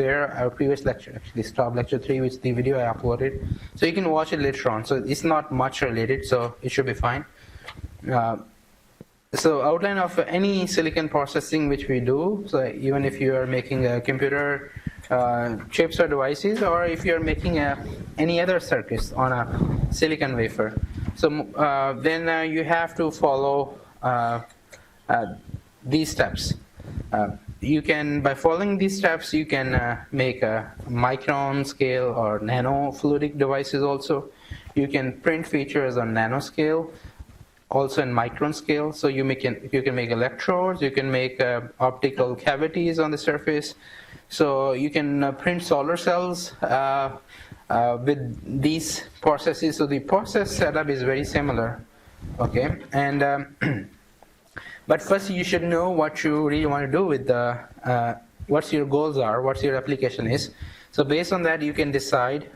there, our previous lecture, actually stop lecture 3, which the video I uploaded. So you can watch it later on. So it's not much related, so it should be fine. So outline of any silicon processing which we do, so even if you are making a computer chips or devices, or if you are making any other circuits on a silicon wafer. So then you have to follow these steps. You can, by following these steps, you can make a micron scale or nanofluidic devices also. You can print features on nanoscale, also in micron scale. So you can make electrodes, you can make optical cavities on the surface. So you can print solar cells with these processes. So the process setup is very similar, okay? And but first you should know what you really want to do with the, what your goals are, what your application is. So based on that, you can decide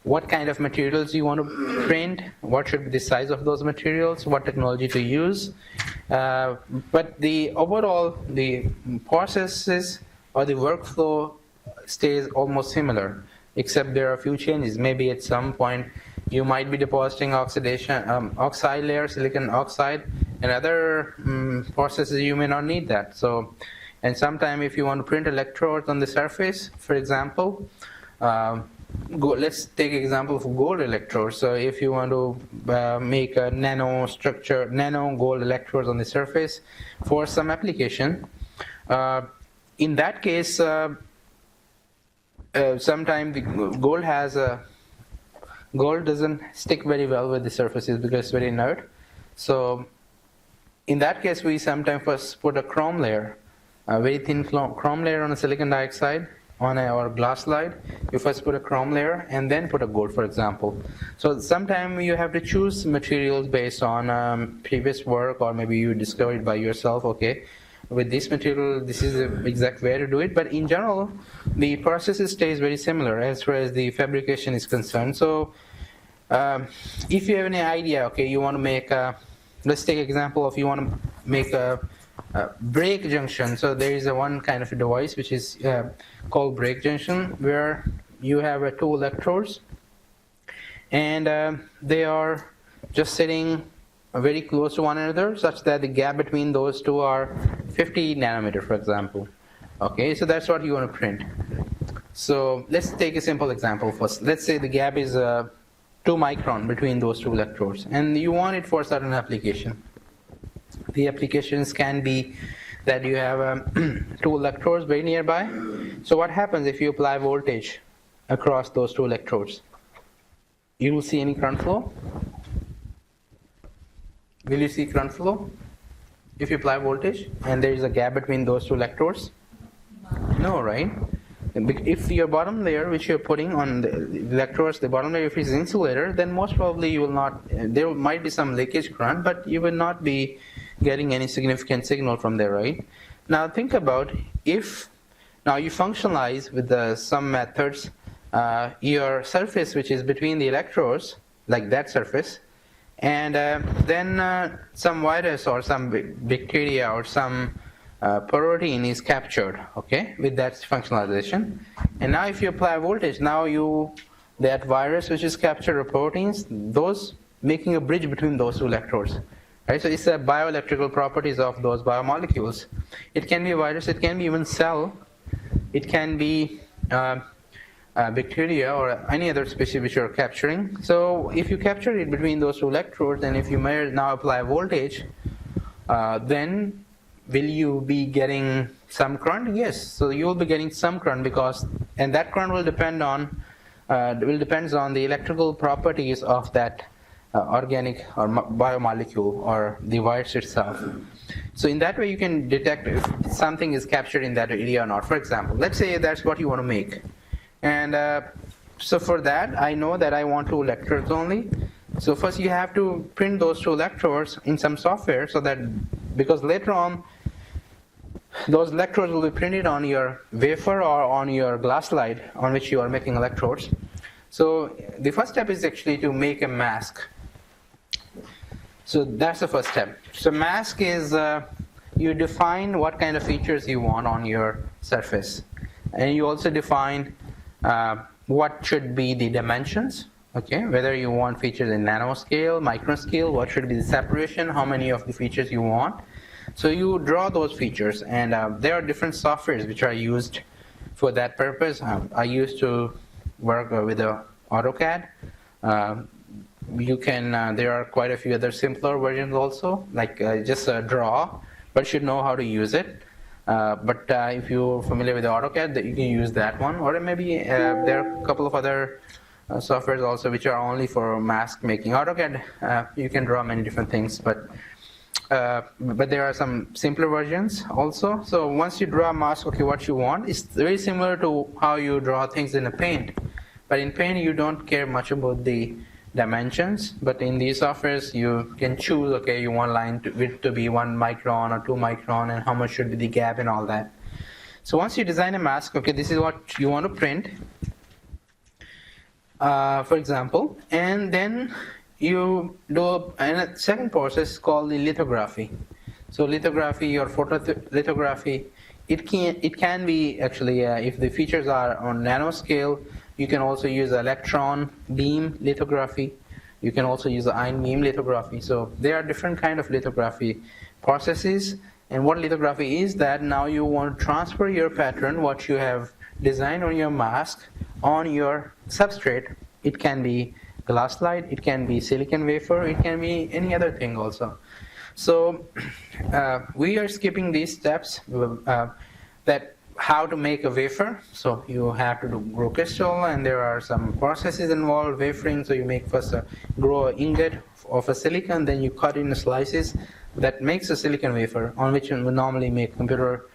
what kind of materials you want to print, what should be the size of those materials, what technology to use. But the overall, the processes or the workflow stays almost similar, except there are a few changes. Maybe at some point you might be depositing oxidation, oxide layer, silicon oxide, and other processes you may not need that. So, and sometime if you want to print electrodes on the surface, for example, let's take example of gold electrodes. So if you want to make a nano gold electrodes on the surface for some application, in that case, sometimes the gold doesn't stick very well with the surfaces because it's very inert. So in that case, we sometimes first put a chrome layer, a very thin chrome layer on a silicon dioxide on our glass slide. You first put a chrome layer and then put a gold, for example. So sometimes you have to choose materials based on previous work, or maybe you discover it by yourself, okay, with this material, this is the exact way to do it. But in general, the process stays very similar as far as the fabrication is concerned. So if you have any idea, okay, you want to make a, let's take example of you want to make a brake junction. So there is one kind of a device which is called brake junction, where you have two electrodes, and they are just sitting very close to one another, such that the gap between those two are 50 nanometer, for example. Okay, so that's what you want to print. So let's take a simple example first. Let's say the gap is 2 micron between those two electrodes, and you want it for a certain application. The applications can be that you have 2 electrodes very nearby. So what happens if you apply voltage across those 2 electrodes? You will see any current flow? Will you see current flow if you apply voltage and there is a gap between those 2 electrodes? No, right? If your bottom layer which you're putting on the electrodes, the bottom layer, if it's insulator, then most probably you will not, there might be some leakage current, but you will not be getting any significant signal from there, right? Now think about if, now you functionalize with some methods, your surface which is between the electrodes, like that surface, and then some virus or some bacteria or some protein is captured, okay, with that functionalization. And now if you apply voltage, now that virus which is captured, or proteins, those making a bridge between those 2 electrodes, right? So it's the bioelectrical properties of those biomolecules. It can be a virus, it can be even cell, it can be bacteria or any other species which you're capturing. So if you capture it between those 2 electrodes, and if you now apply voltage, then will you be getting some current? Yes. So you will be getting some current, because, and that current will depends on the electrical properties of that organic or biomolecule or the virus itself. So in that way you can detect if something is captured in that area or not. For example, let's say that's what you want to make. And so for that, I know that I want 2 electrodes only. So first you have to print those 2 electrodes in some software, so that, because later on those electrodes will be printed on your wafer or on your glass slide on which you are making electrodes. So the first step is actually to make a mask. So that's the first step. So mask is you define what kind of features you want on your surface. and you also define what should be the dimensions, okay, whether you want features in nanoscale, microscale, what should be the separation, how many of the features you want. So you draw those features, and there are different softwares which are used for that purpose. I used to work with AutoCAD. There are quite a few other simpler versions also, like just draw, but should know how to use it. But if you're familiar with AutoCAD, you can use that one, or maybe there are a couple of other softwares also which are only for mask making. AutoCAD, you can draw many different things, but there are some simpler versions also. So once you draw a mask, okay, what you want is very similar to how you draw things in a paint. But in paint, you don't care much about the dimensions, but in these softwares you can choose, okay, you want line width to be 1 micron or 2 micron, and how much should be the gap and all that. So once you design a mask, okay, this is what you want to print, for example, and then you do a second process called the lithography. So lithography or photolithography, it can be actually, if the features are on nanoscale, you can also use electron beam lithography. You can also use ion beam lithography. So there are different kind of lithography processes. And what lithography is, that now you want to transfer your pattern, what you have designed on your mask, on your substrate. It can be glass slide, it can be silicon wafer, it can be any other thing also. So we are skipping these steps, that how to make a wafer. So you have to grow crystal, and there are some processes involved, wafering. So you make first grow an ingot of a silicon, then you cut in slices that makes a silicon wafer, on which we normally make computer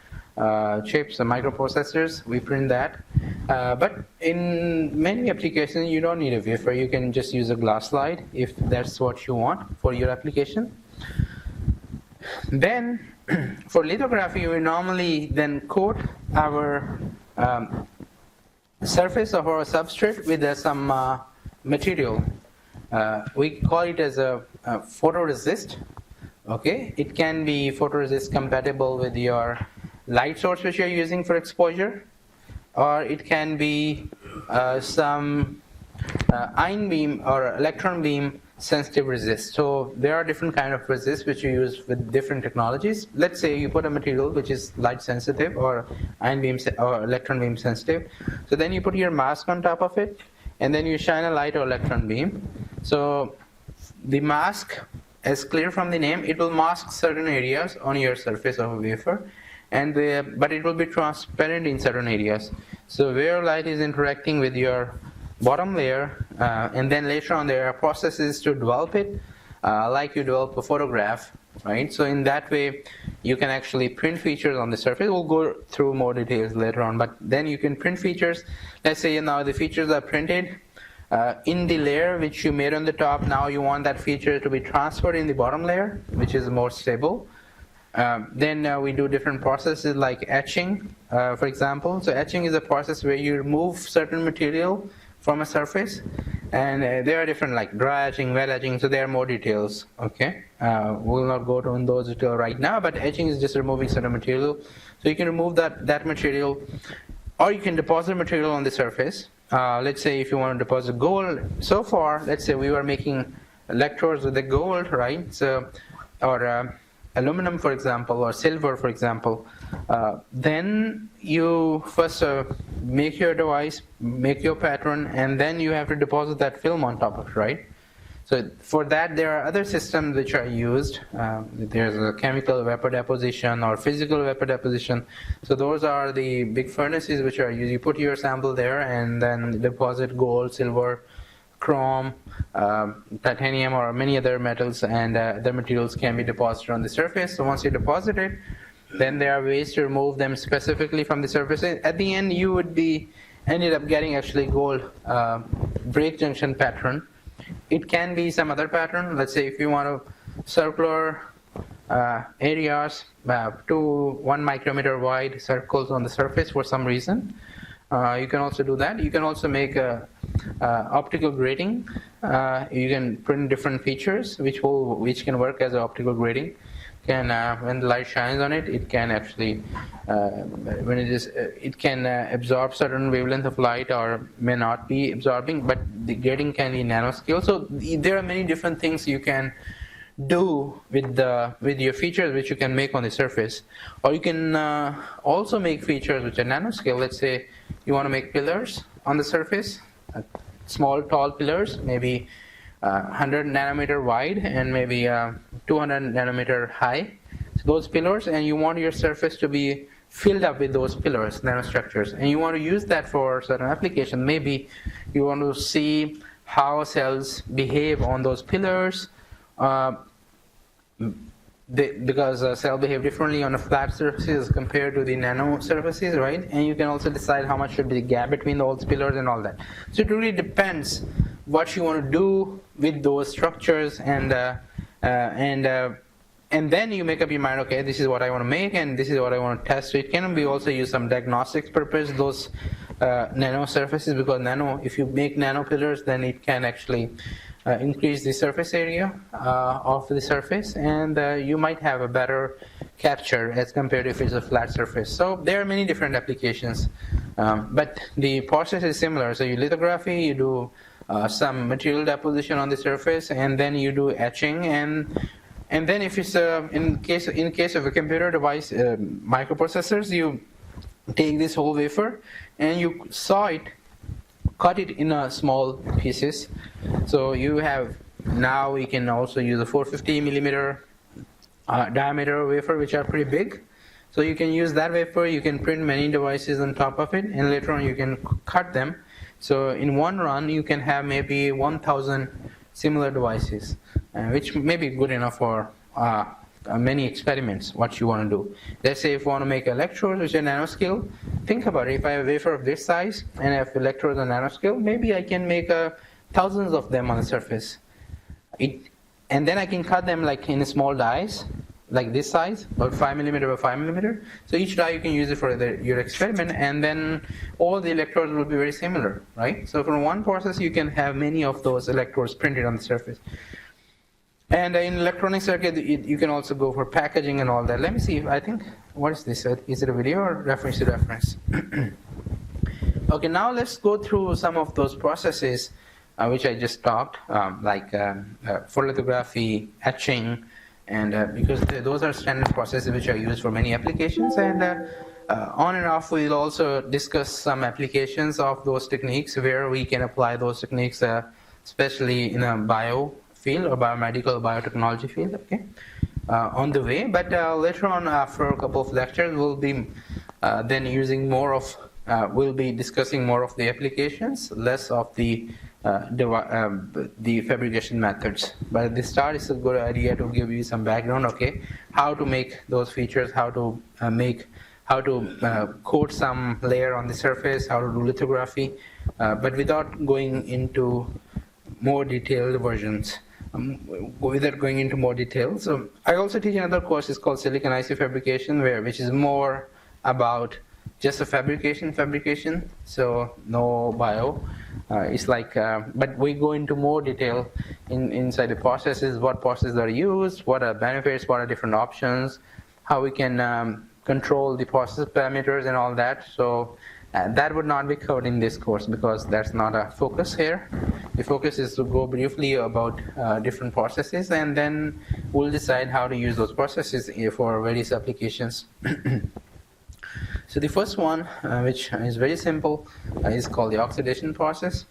chips and microprocessors. We print that. But in many applications, you don't need a wafer. You can just use a glass slide if that's what you want for your application. Then for lithography, we normally then coat our surface of our substrate with some material. We call it as a photoresist. Okay, it can be photoresist compatible with your light source which you're using for exposure, or it can be some ion beam or electron beam sensitive resist. So there are different kind of resist which you use with different technologies. Let's say you put a material which is light sensitive or ion beam or electron beam sensitive. So then you put your mask on top of it, and then you shine a light or electron beam. So the mask, as clear from the name, it will mask certain areas on your surface of a wafer, and but it will be transparent in certain areas. So where light is interacting with your bottom layer, and then later on there are processes to develop it, like you develop a photograph, right? So in that way, you can actually print features on the surface. We'll go through more details later on, but then you can print features. Let's say now the features are printed in the layer which you made on the top. Now you want that feature to be transferred in the bottom layer, which is more stable. Then we do different processes like etching, for example. So etching is a process where you remove certain material from a surface, and there are different like dry etching, wet etching, so there are more details, okay? We'll not go into those details right now, but etching is just removing certain material. So you can remove that material, or you can deposit material on the surface. Let's say if you want to deposit gold, so far, let's say we were making electrodes with the gold, right? So, or aluminum, for example, or silver, for example. Then you first make your device, make your pattern, and then you have to deposit that film on top of it, right? So for that, there are other systems which are used. There's a chemical vapor deposition or physical vapor deposition. So those are the big furnaces which are used. You put your sample there and then deposit gold, silver, chrome, titanium, or many other metals, and other materials can be deposited on the surface. So once you deposit it, then there are ways to remove them specifically from the surface. At the end, you would be ended up getting actually gold break junction pattern. It can be some other pattern. Let's say if you want to circular areas, 1 micrometer wide circles on the surface for some reason. You can also do that. You can also make a optical grating. You can print different features which can work as an optical grating. can, when the light shines on it, it can actually, when it can absorb certain wavelength of light or may not be absorbing, but the grading can be nanoscale. So there are many different things you can do with your features which you can make on the surface, or you can also make features which are nanoscale. Let's say you want to make pillars on the surface, small tall pillars, maybe 100 nanometer wide and maybe 200 nanometer high, so those pillars, and you want your surface to be filled up with those pillars, nanostructures, and you want to use that for certain application. Maybe you want to see how cells behave on those pillars, because cells behave differently on a flat surfaces compared to the nano surfaces, right? And you can also decide how much should be the gap between those pillars and all that. So it really depends what you want to do with those structures, and then you make up your mind, okay, this is what I want to make and this is what I want to test. So it can be also used some diagnostics purpose, those nano surfaces, because if you make nano pillars, then it can actually increase the surface area of the surface, and you might have a better capture as compared to if it's a flat surface. So there are many different applications, but the process is similar. So you lithography, you do some material deposition on the surface, and then you do etching, and then if it's in case of a computer device, microprocessors, you take this whole wafer and you saw it, cut it in small pieces. So you have, now we can also use a 450 millimeter diameter wafer, which are pretty big. So you can use that wafer, you can print many devices on top of it, and later on you can cut them. So in one run you can have maybe 1,000 similar devices, which may be good enough for many experiments, what you want to do. Let's say if you want to make electrodes which are nanoscale, think about it. If I have a wafer of this size and I have electrodes on nanoscale, maybe I can make thousands of them on the surface. And then I can cut them like in small dies, like this size, about 5 millimeter by 5 millimeter. So each die you can use it for your experiment, and then all the electrodes will be very similar, right? So from one process you can have many of those electrodes printed on the surface. And in electronic circuit, you can also go for packaging and all that. Let me see if I think, what is this? Is it a video or reference to reference? Okay, now let's go through some of those processes which I just talked, like photolithography, etching, and because those are standard processes which are used for many applications. And on and off, we'll also discuss some applications of those techniques where we can apply those techniques, especially in a bio field or biomedical biotechnology field, okay, on the way. But later on, after a couple of lectures, we'll be then using more of, we'll be discussing more of the applications, less of the fabrication methods. But at the start, it's a good idea to give you some background, okay, how to make those features, how to coat some layer on the surface, how to do lithography, but without going into more detailed versions. Without going into more detail. So I also teach another course, it's called Silicon IC Fabrication, which is more about just a fabrication, so no bio. It's like, but we go into more detail inside the processes, what processes are used, what are benefits, what are different options, how we can control the process parameters and all that. So that would not be covered in this course because that's not a focus here. The focus is to go briefly about different processes, and then we'll decide how to use those processes for various applications. So the first one, which is very simple, is called the oxidation process.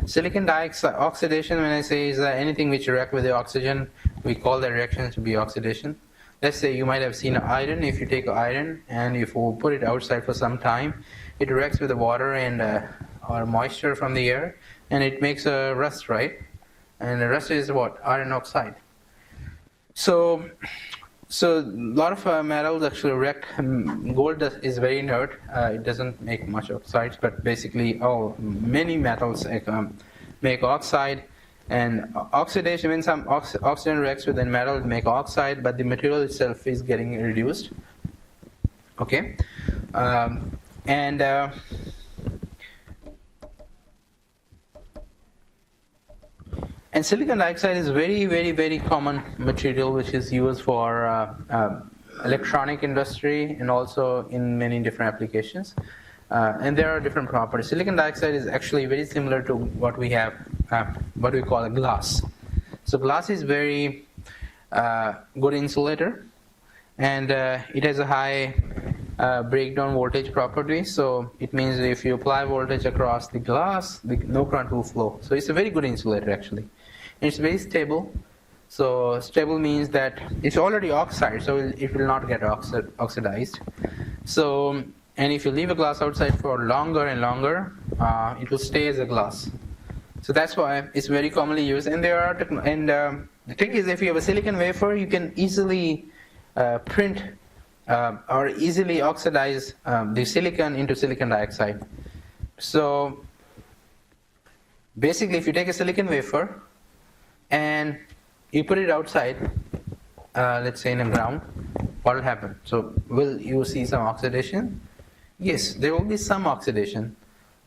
Silicon dioxide oxidation, when I say, is anything which reacts with the oxygen, we call the reaction to be oxidation. Let's say you might have seen iron. If you take iron and if you put it outside for some time, it reacts with the water and or moisture from the air, and it makes a rust, right? And the rust is what? Iron oxide. So a lot of metals actually react. Gold is very inert. It doesn't make much oxides, but basically many metals make oxide. And oxidation, when some oxygen reacts with the metal, it make oxide, but the material itself is getting reduced. Okay, And silicon dioxide is very, very, very common material which is used for electronic industry and also in many different applications. And there are different properties. Silicon dioxide is actually very similar to what we have, what we call a glass. So glass is very good insulator, and it has a high breakdown voltage property. So it means if you apply voltage across the glass, no current will flow. So it's a very good insulator actually. And it's very stable. So stable means that it's already oxide, so it will not get oxidized. So, and if you leave a glass outside for longer and longer, it will stay as a glass. So that's why it's very commonly used. And there are the trick is, if you have a silicon wafer, you can easily print or easily oxidize the silicon into silicon dioxide. So basically, if you take a silicon wafer and you put it outside, let's say in the ground, what will happen? So will you see some oxidation? Yes, there will be some oxidation,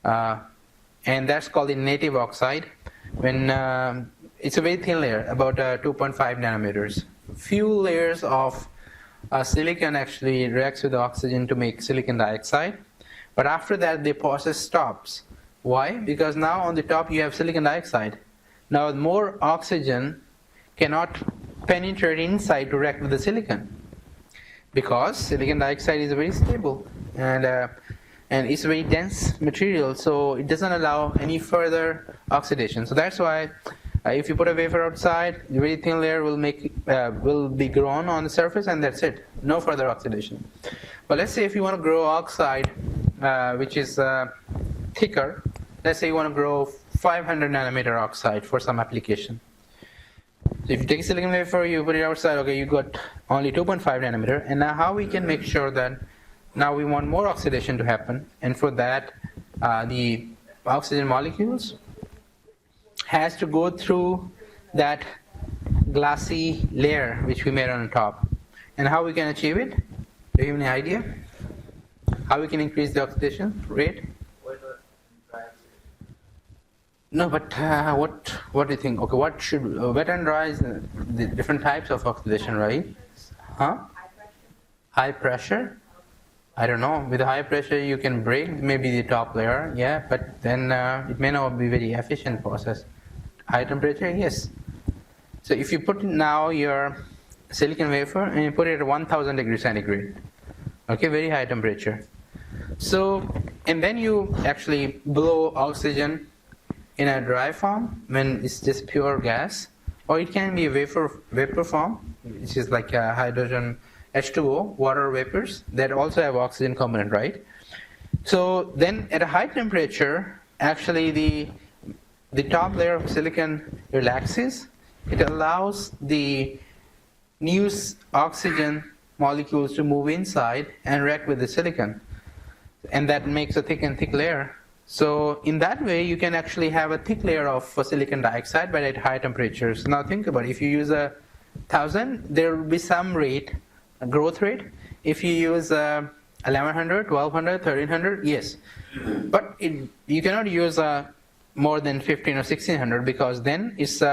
and that's called the native oxide. When it's a very thin layer, about 2.5 nanometers. Few layers of silicon actually reacts with oxygen to make silicon dioxide, but after that the process stops. Why? Because now on the top you have silicon dioxide. Now more oxygen cannot penetrate inside to react with the silicon, because silicon dioxide is very stable and it's a very dense material, so it doesn't allow any further oxidation. So that's why if you put a wafer outside, the very thin layer will be grown on the surface, and that's it. No further oxidation. But let's say if you want to grow oxide, which is thicker, let's say you want to grow 500 nanometer oxide for some application. So if you take a silicon wafer, you put it outside, okay, you got only 2.5 nanometer. And now how we can make sure that now we want more oxidation to happen, and for that the oxygen molecules has to go through that glassy layer which we made on the top. And how we can achieve it? Do you have any idea? How we can increase the oxidation rate? No, but what do you think? Okay, what should wet and dry is the different types of oxidation, right? Huh? High pressure? I don't know. With high pressure, you can break maybe the top layer, yeah, but then it may not be very efficient process. High temperature, yes. So if you put now your silicon wafer and you put it at 1000 degrees centigrade, okay, very high temperature. So, and then you actually blow oxygen in a dry form when it's just pure gas, or it can be a vapor form, which is like a hydrogen H2O, water vapors that also have oxygen component, right? So then at a high temperature, actually the top layer of silicon relaxes. It allows the new oxygen molecules to move inside and react with the silicon, and that makes a thick layer. So in that way, you can actually have a thick layer of silicon dioxide, but at high temperatures. Now think about it. If you use 1000, there will be some rate, a growth rate. If you use 1100, 1200, 1300, yes. But you cannot use more than 15 or 1600, because then it's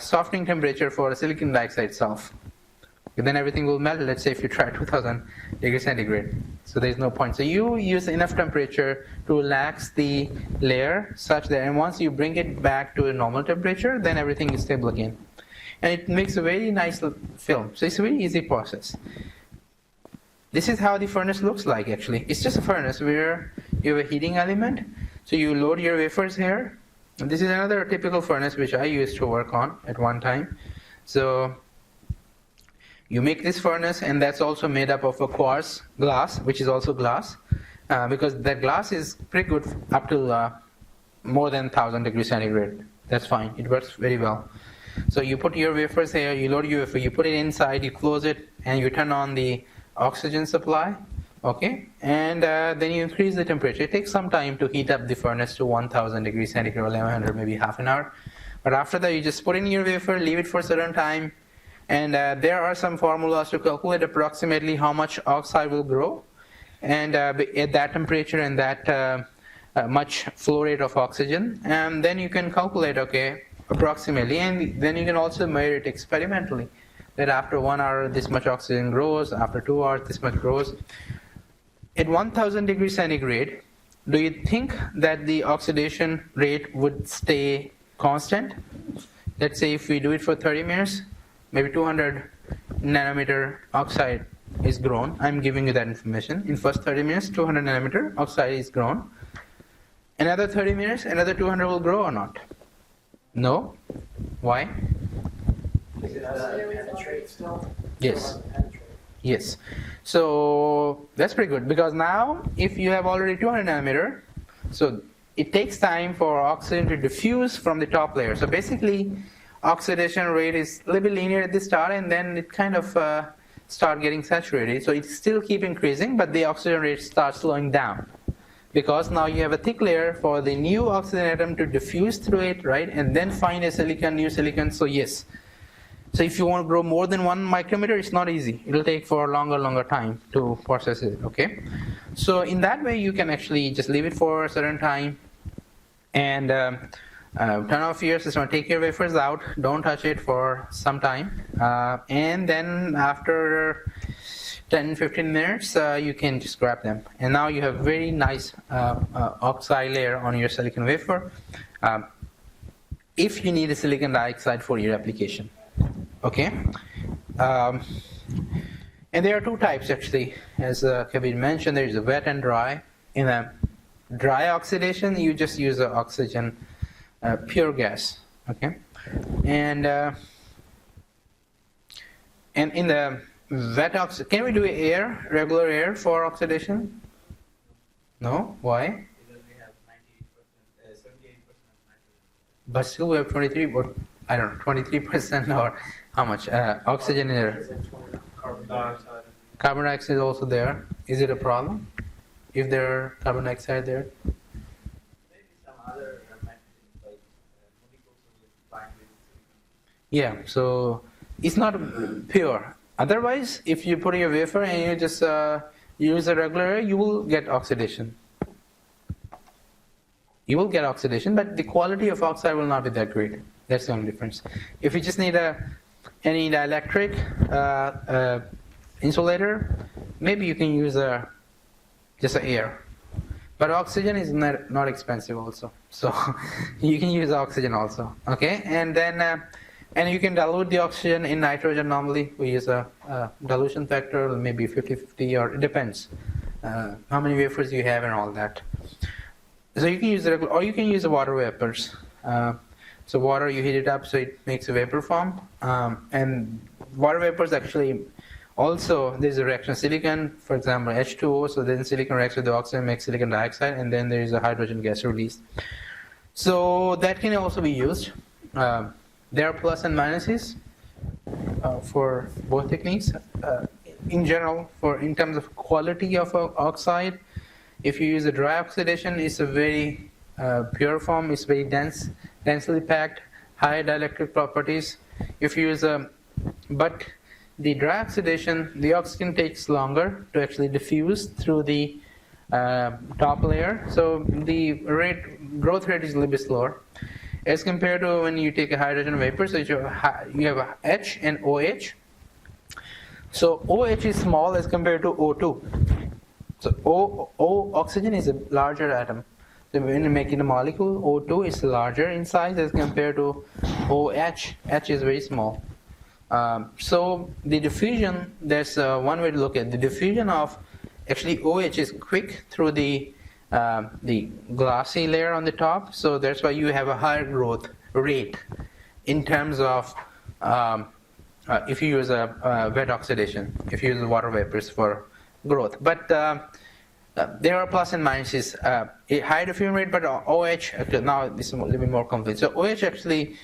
softening temperature for silicon dioxide itself. Then everything will melt. Let's say if you try 2000 degrees centigrade. So there's no point. So you use enough temperature to relax the layer such that, and once you bring it back to a normal temperature, then everything is stable again. And it makes a very nice film. So it's a very easy process. This is how the furnace looks like actually. It's just a furnace where you have a heating element. So you load your wafers here. And this is another typical furnace which I used to work on at one time. So you make this furnace, and that's also made up of a quartz glass, which is also glass, because that glass is pretty good up to more than 1000 degrees centigrade. That's fine. It works very well. So you put your wafers here, you load your wafer, you put it inside, you close it, and you turn on the oxygen supply, okay? And then you increase the temperature. It takes some time to heat up the furnace to 1000 degrees centigrade, 1100, maybe half an hour. But after that, you just put in your wafer, leave it for a certain time, and there are some formulas to calculate approximately how much oxide will grow, and at that temperature and that much flow rate of oxygen. And then you can calculate, okay, approximately, and then you can also measure it experimentally, that after 1 hour this much oxygen grows, after 2 hours this much grows. At 1000 degrees centigrade, do you think that the oxidation rate would stay constant? Let's say if we do it for 30 minutes, maybe 200 nanometer oxide is grown. I'm giving you that information. In first 30 minutes, 200 nanometer oxide is grown. Another 30 minutes, another 200 will grow or not? No. Why? Yes. Yes. So that's pretty good, because now if you have already 200 nanometer, so it takes time for oxygen to diffuse from the top layer. So basically, oxidation rate is a little bit linear at the start, and then it kind of start getting saturated. So it still keep increasing, but the oxygen rate starts slowing down, because now you have a thick layer for the new oxygen atom to diffuse through it, right, and then find a silicon, new silicon. So yes. So if you want to grow more than 1 micrometer, it's not easy. It'll take for a longer time to process it, okay? So in that way, you can actually just leave it for a certain time and turn off your system, take your wafers out, don't touch it for some time, and then after 10-15 minutes, you can just grab them. And now you have very nice oxide layer on your silicon wafer if you need a silicon dioxide for your application. Okay, and there are 2 types actually, as Kabir mentioned. There is a wet and dry. In a dry oxidation, you just use the oxygen, pure gas. Okay, and in the wet oxidation, can we do air, regular air for oxidation? No, why? Because we have 78% nitrogen. But still we have 23. What? I don't know, 23% or how much oxygen in there? Carbon dioxide. Carbon dioxide is also there. Is it a problem if there are carbon dioxide there? Maybe some other nitrogen, like molecules will bind with silicon. Yeah, so it's not pure. Otherwise, if you put in your wafer and you just use a regular air, you will get oxidation. You will get oxidation, but the quality of oxide will not be that great. That's the only difference. If you just need any dielectric insulator, maybe you can use just air. But oxygen is not expensive also, so you can use oxygen also. Okay, and then and you can dilute the oxygen in nitrogen. Normally we use a dilution factor, maybe 50-50, or it depends how many wafers you have and all that. So you can use the regular, or you can use the water vapors. So water, you heat it up so it makes a vapor form, and water vapors actually also, there's a reaction silicon, for example H2O, so then silicon reacts with the oxygen, makes silicon dioxide, and then there is a hydrogen gas released. So that can also be used. There are plus and minuses for both techniques. In general, in terms of quality of oxide, if you use a dry oxidation, it's a very pure form, it's very densely packed, high dielectric properties. If you use but the dry oxidation, the oxygen takes longer to actually diffuse through the top layer, so the growth rate is a little bit slower as compared to when you take a hydrogen vapor. So you have a H and OH. So OH is small as compared to O2. So oxygen is a larger atom. So when you make it a molecule, O2 is larger in size as compared to OH. H is very small. So the diffusion, there's one way to look at the diffusion of actually OH is quick through the glassy layer on the top. So that's why you have a higher growth rate in terms of if you use a wet oxidation, if you use water vapors for growth. But there are plus and minuses. A high diffusion rate, but OH, actually, now this is a little bit more complete. So OH actually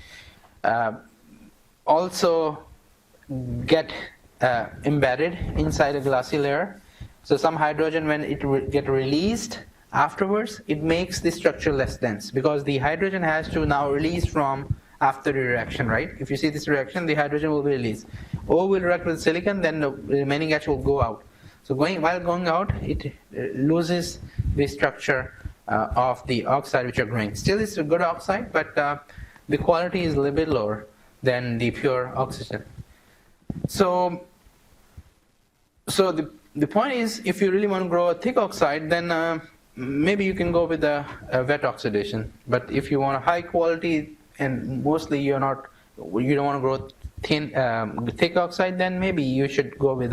also get embedded inside a glassy layer. So some hydrogen, when it get released afterwards, it makes the structure less dense, because the hydrogen has to now release from after the reaction, right? If you see this reaction, the hydrogen will be released. O will react with silicon, then the remaining H will go out. So while going out, it loses the structure of the oxide which are growing. Still, it's a good oxide, but the quality is a little bit lower than the pure oxygen. So the point is, if you really want to grow a thick oxide, then maybe you can go with a wet oxidation. But if you want a high quality, and mostly you don't want to grow thick oxide, then maybe you should go with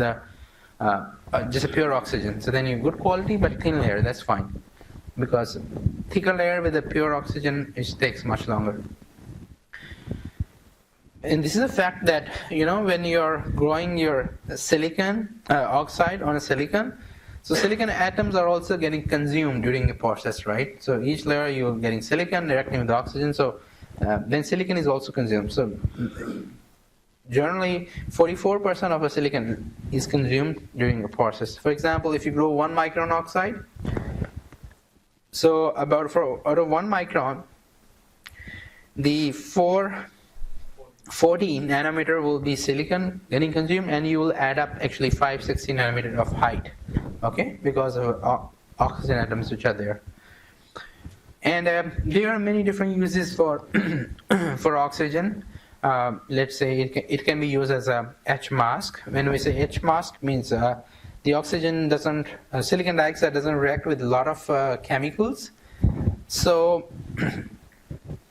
just a pure oxygen. So then you have good quality but thin layer, that's fine. Because thicker layer with a pure oxygen, it takes much longer. And this is a fact that, when you're growing your silicon oxide on a silicon, so silicon atoms are also getting consumed during the process, right? So each layer you're getting silicon reacting with oxygen, so then silicon is also consumed. So generally 44% of a silicon is consumed during the process. For example, if you grow 1 micron oxide, so out of 1 micron, the 440 nanometer will be silicon getting consumed, and you will add up actually 560 nanometer of height, okay, because of oxygen atoms which are there. And there are many different uses for for oxygen. Let's say it can be used as a etch mask. When we say etch mask, means the oxygen doesn't, silicon dioxide doesn't react with a lot of chemicals, so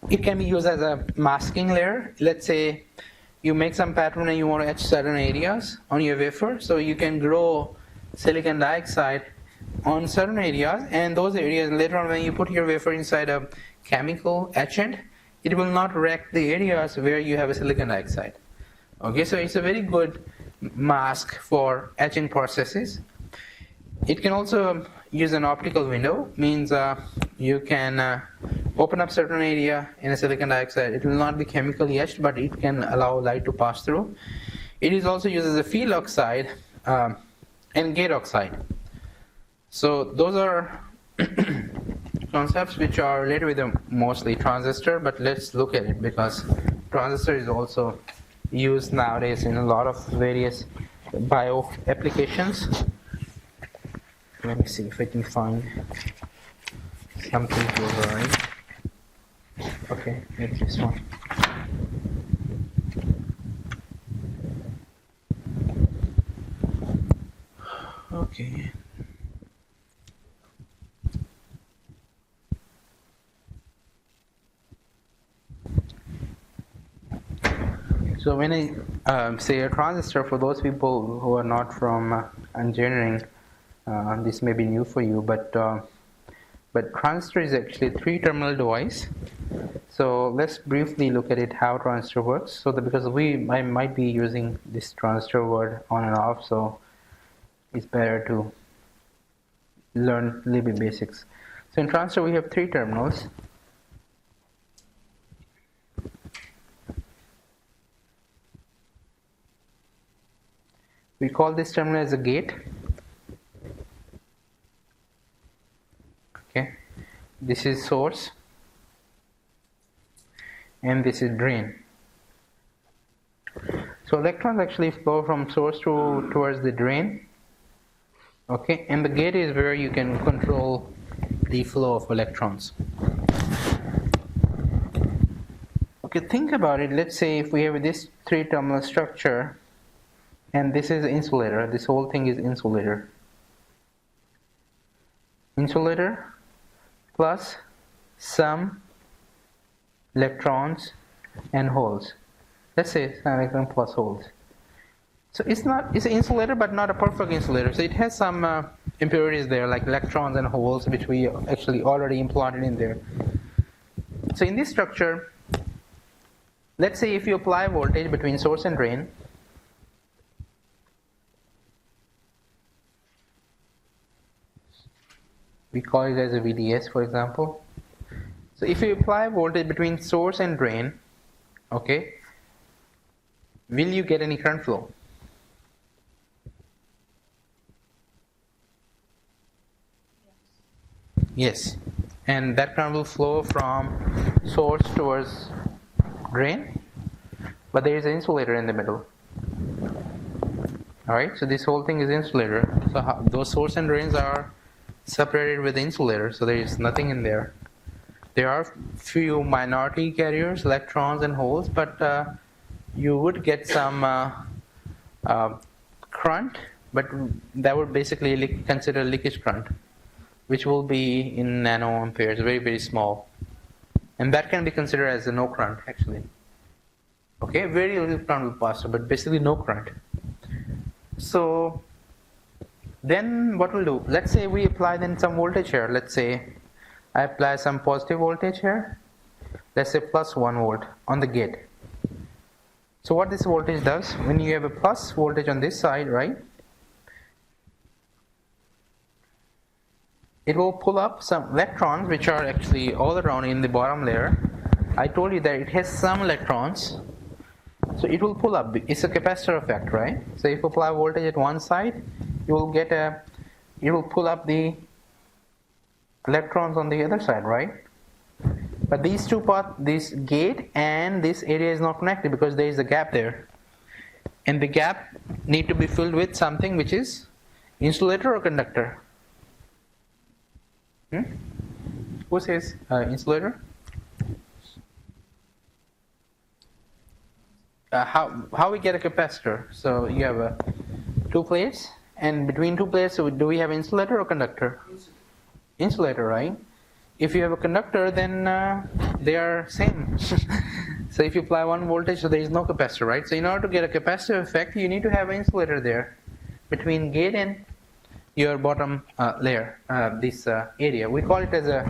it can be used as a masking layer. Let's say you make some pattern and you want to etch certain areas on your wafer, so you can grow silicon dioxide on certain areas, and those areas later on when you put your wafer inside a chemical etchant, it will not wreck the areas where you have a silicon dioxide. Okay, so it's a very good mask for etching processes. It can also use an optical window, means you can open up certain area in a silicon dioxide. It will not be chemically etched, but it can allow light to pass through. It is also used as a field oxide and gate oxide. So those are concepts which are related with mostly transistor, but let's look at it, because transistor is also used nowadays in a lot of various bio applications. Let me see if I can find something to write. Okay, it's this one. Okay. So when I say a transistor, for those people who are not from engineering, this may be new for you, but transistor is actually a 3-terminal device. So let's briefly look at it, how transistor works. So because I might be using this transistor word on and off, so it's better to learn a little bit basics. So in transistor we have 3 terminals. We call this terminal as a gate. Okay, this is source, and this is drain. So electrons actually flow from source towards the drain. Okay, and the gate is where you can control the flow of electrons. Okay, think about it. Let's say if we have this 3-terminal structure, and this is insulator. This whole thing is insulator. Insulator plus some electrons and holes. Let's say some electron plus holes. So it's an insulator, but not a perfect insulator. So it has some impurities there, like electrons and holes, which we actually already implanted in there. So in this structure, let's say if you apply voltage between source and drain, we call it as a VDS, for example. So if you apply voltage between source and drain, okay, will you get any current flow? Yes. And that current will flow from source towards drain, but there is an insulator in the middle. Alright, so this whole thing is insulator. So those source and drains are separated with the insulator, so there is nothing in there. There are few minority carriers, electrons and holes, but you would get some current, but that would basically consider leakage current, which will be in nanoamperes, very, very small. And that can be considered as a no current, actually. Okay, very little current will pass through, but basically no current. So then what we'll do, let's say we apply then some voltage here. Let's say I apply some positive voltage here. Let's say plus 1 volt on the gate. So what this voltage does, when you have a plus voltage on this side, right, it will pull up some electrons which are actually all around in the bottom layer. I told you that it has some electrons, so it will pull up. It's a capacitor effect, right? So if you apply voltage at one side, you will get it will pull up the electrons on the other side, right? But these two parts, this gate and this area is not connected because there is a gap there, and the gap need to be filled with something which is insulator or conductor. Who says insulator? How we get a capacitor? So you have two plates, and between two plates, so do we have insulator or conductor? Insulator, right? If you have a conductor, then they are same. So if you apply one voltage, so there is no capacitor, right? So in order to get a capacitive effect, you need to have an insulator there between gate and your bottom layer, this area. We call it as a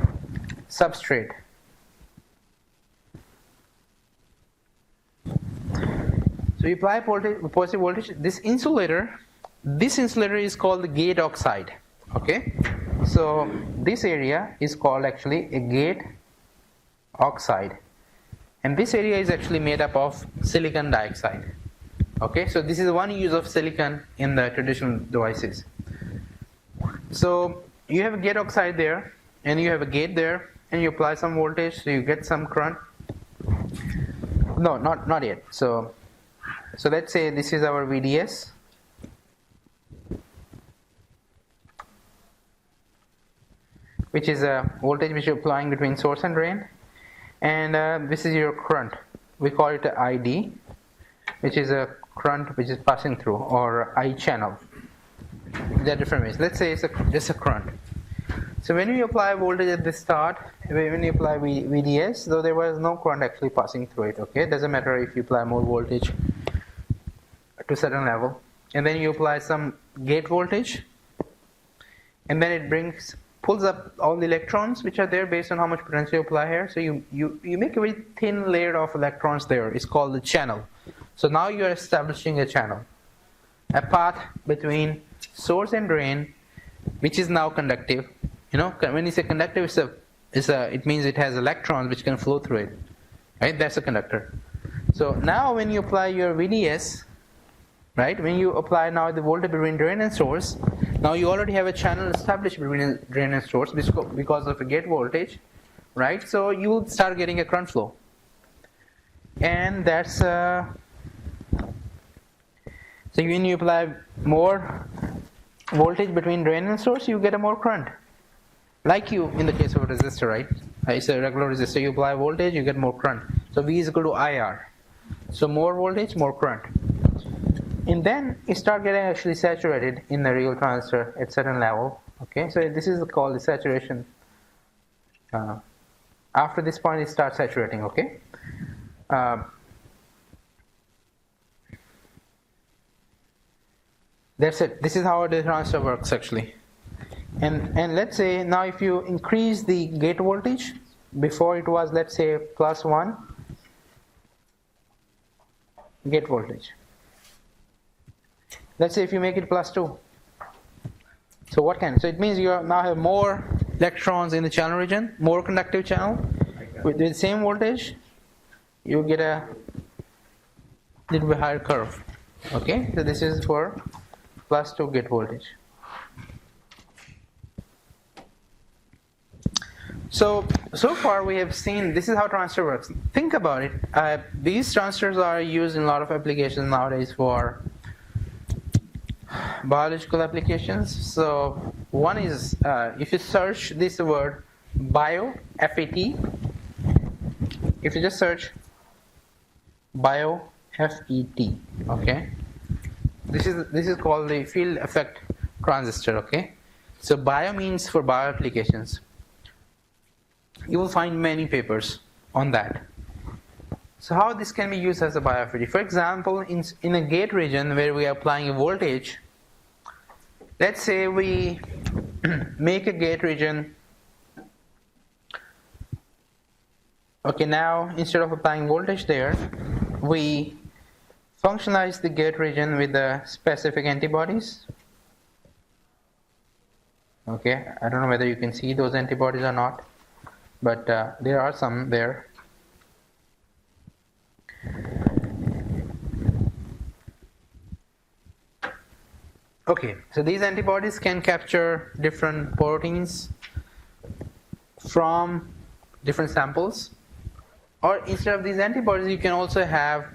substrate. So you apply positive voltage. This insulator is called the gate oxide. Okay, so this area is called actually a gate oxide, and this area is actually made up of silicon dioxide. Okay, so this is one use of silicon in the traditional devices. So you have a gate oxide there, and you have a gate there, and you apply some voltage, so you get some current. No, not yet. So let's say this is our VDS. Which is a voltage which you're applying between source and drain, and this is your current. We call it a ID, which is a current which is passing through, or I channel. There are different ways. Let's say it's just a current. So when you apply voltage at the start, when you apply VDS, though there was no current actually passing through it. Okay, it doesn't matter if you apply more voltage to a certain level, and then you apply some gate voltage, and then it pulls up all the electrons which are there based on how much potential you apply here. So you make a very thin layer of electrons there. It's called the channel. So now you are establishing a channel, a path between source and drain, which is now conductive. You know, when you say conductive, it means it has electrons which can flow through it. Right? That's a conductor. So now when you apply your VDS, right? When you apply now the voltage between drain and source, now you already have a channel established between drain and source because of a gate voltage, right? So you will start getting a current flow, and that's so when you apply more voltage between drain and source, you get a more current. Like you in the case of a resistor, right? It's a regular resistor. You apply voltage, you get more current. So V is equal to IR. So more voltage, more current. And then it start getting actually saturated in the real transistor at certain level. Okay, so this is called the saturation. After this point, it starts saturating. Okay. That's it. This is how the transistor works actually. And let's say now if you increase the gate voltage, before it was, let's say, plus 1 gate voltage. Let's say if you make it plus 2. So what can? So it means you now have more electrons in the channel region, more conductive channel. With the same voltage, you get a little bit higher curve. Okay, so this is for plus 2 gate voltage. So far we have seen this is how transistor works. Think about it. These transistors are used in a lot of applications nowadays for biological applications. So one is if you search this word bio, FAT, if you just search bio FET, okay, this is called the field effect transistor, okay. So bio means for bio applications. You will find many papers on that. So how this can be used as a bio FET? For example, in a gate region where we are applying a voltage, let's say we make a gate region. Okay, now instead of applying voltage there, we functionalize the gate region with the specific antibodies. Okay, I don't know whether you can see those antibodies or not, but there are some there. Okay, so these antibodies can capture different proteins from different samples, or instead of these antibodies you can also have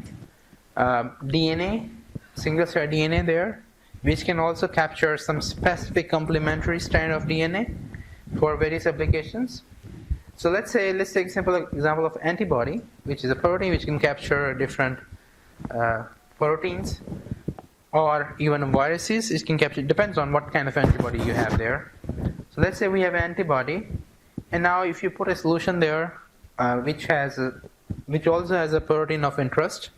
DNA, single strand DNA there, which can also capture some specific complementary strand of DNA for various applications. So let's take simple example of antibody, which is a protein which can capture different proteins, or even viruses. It can capture, depends on what kind of antibody you have there. So let's say we have antibody, and now if you put a solution there which also has a protein of interest.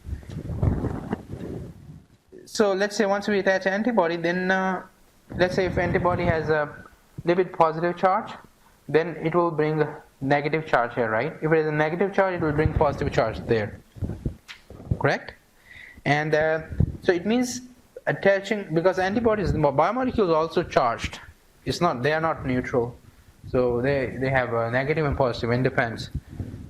So let's say once we attach antibody, then let's say if antibody has a little bit positive charge, then it will bring a negative charge here, right? If it is a negative charge, it will bring positive charge there. Correct? And so it means attaching, because antibodies, biomolecules are also charged. They are not neutral. So they have a negative and positive, and depends.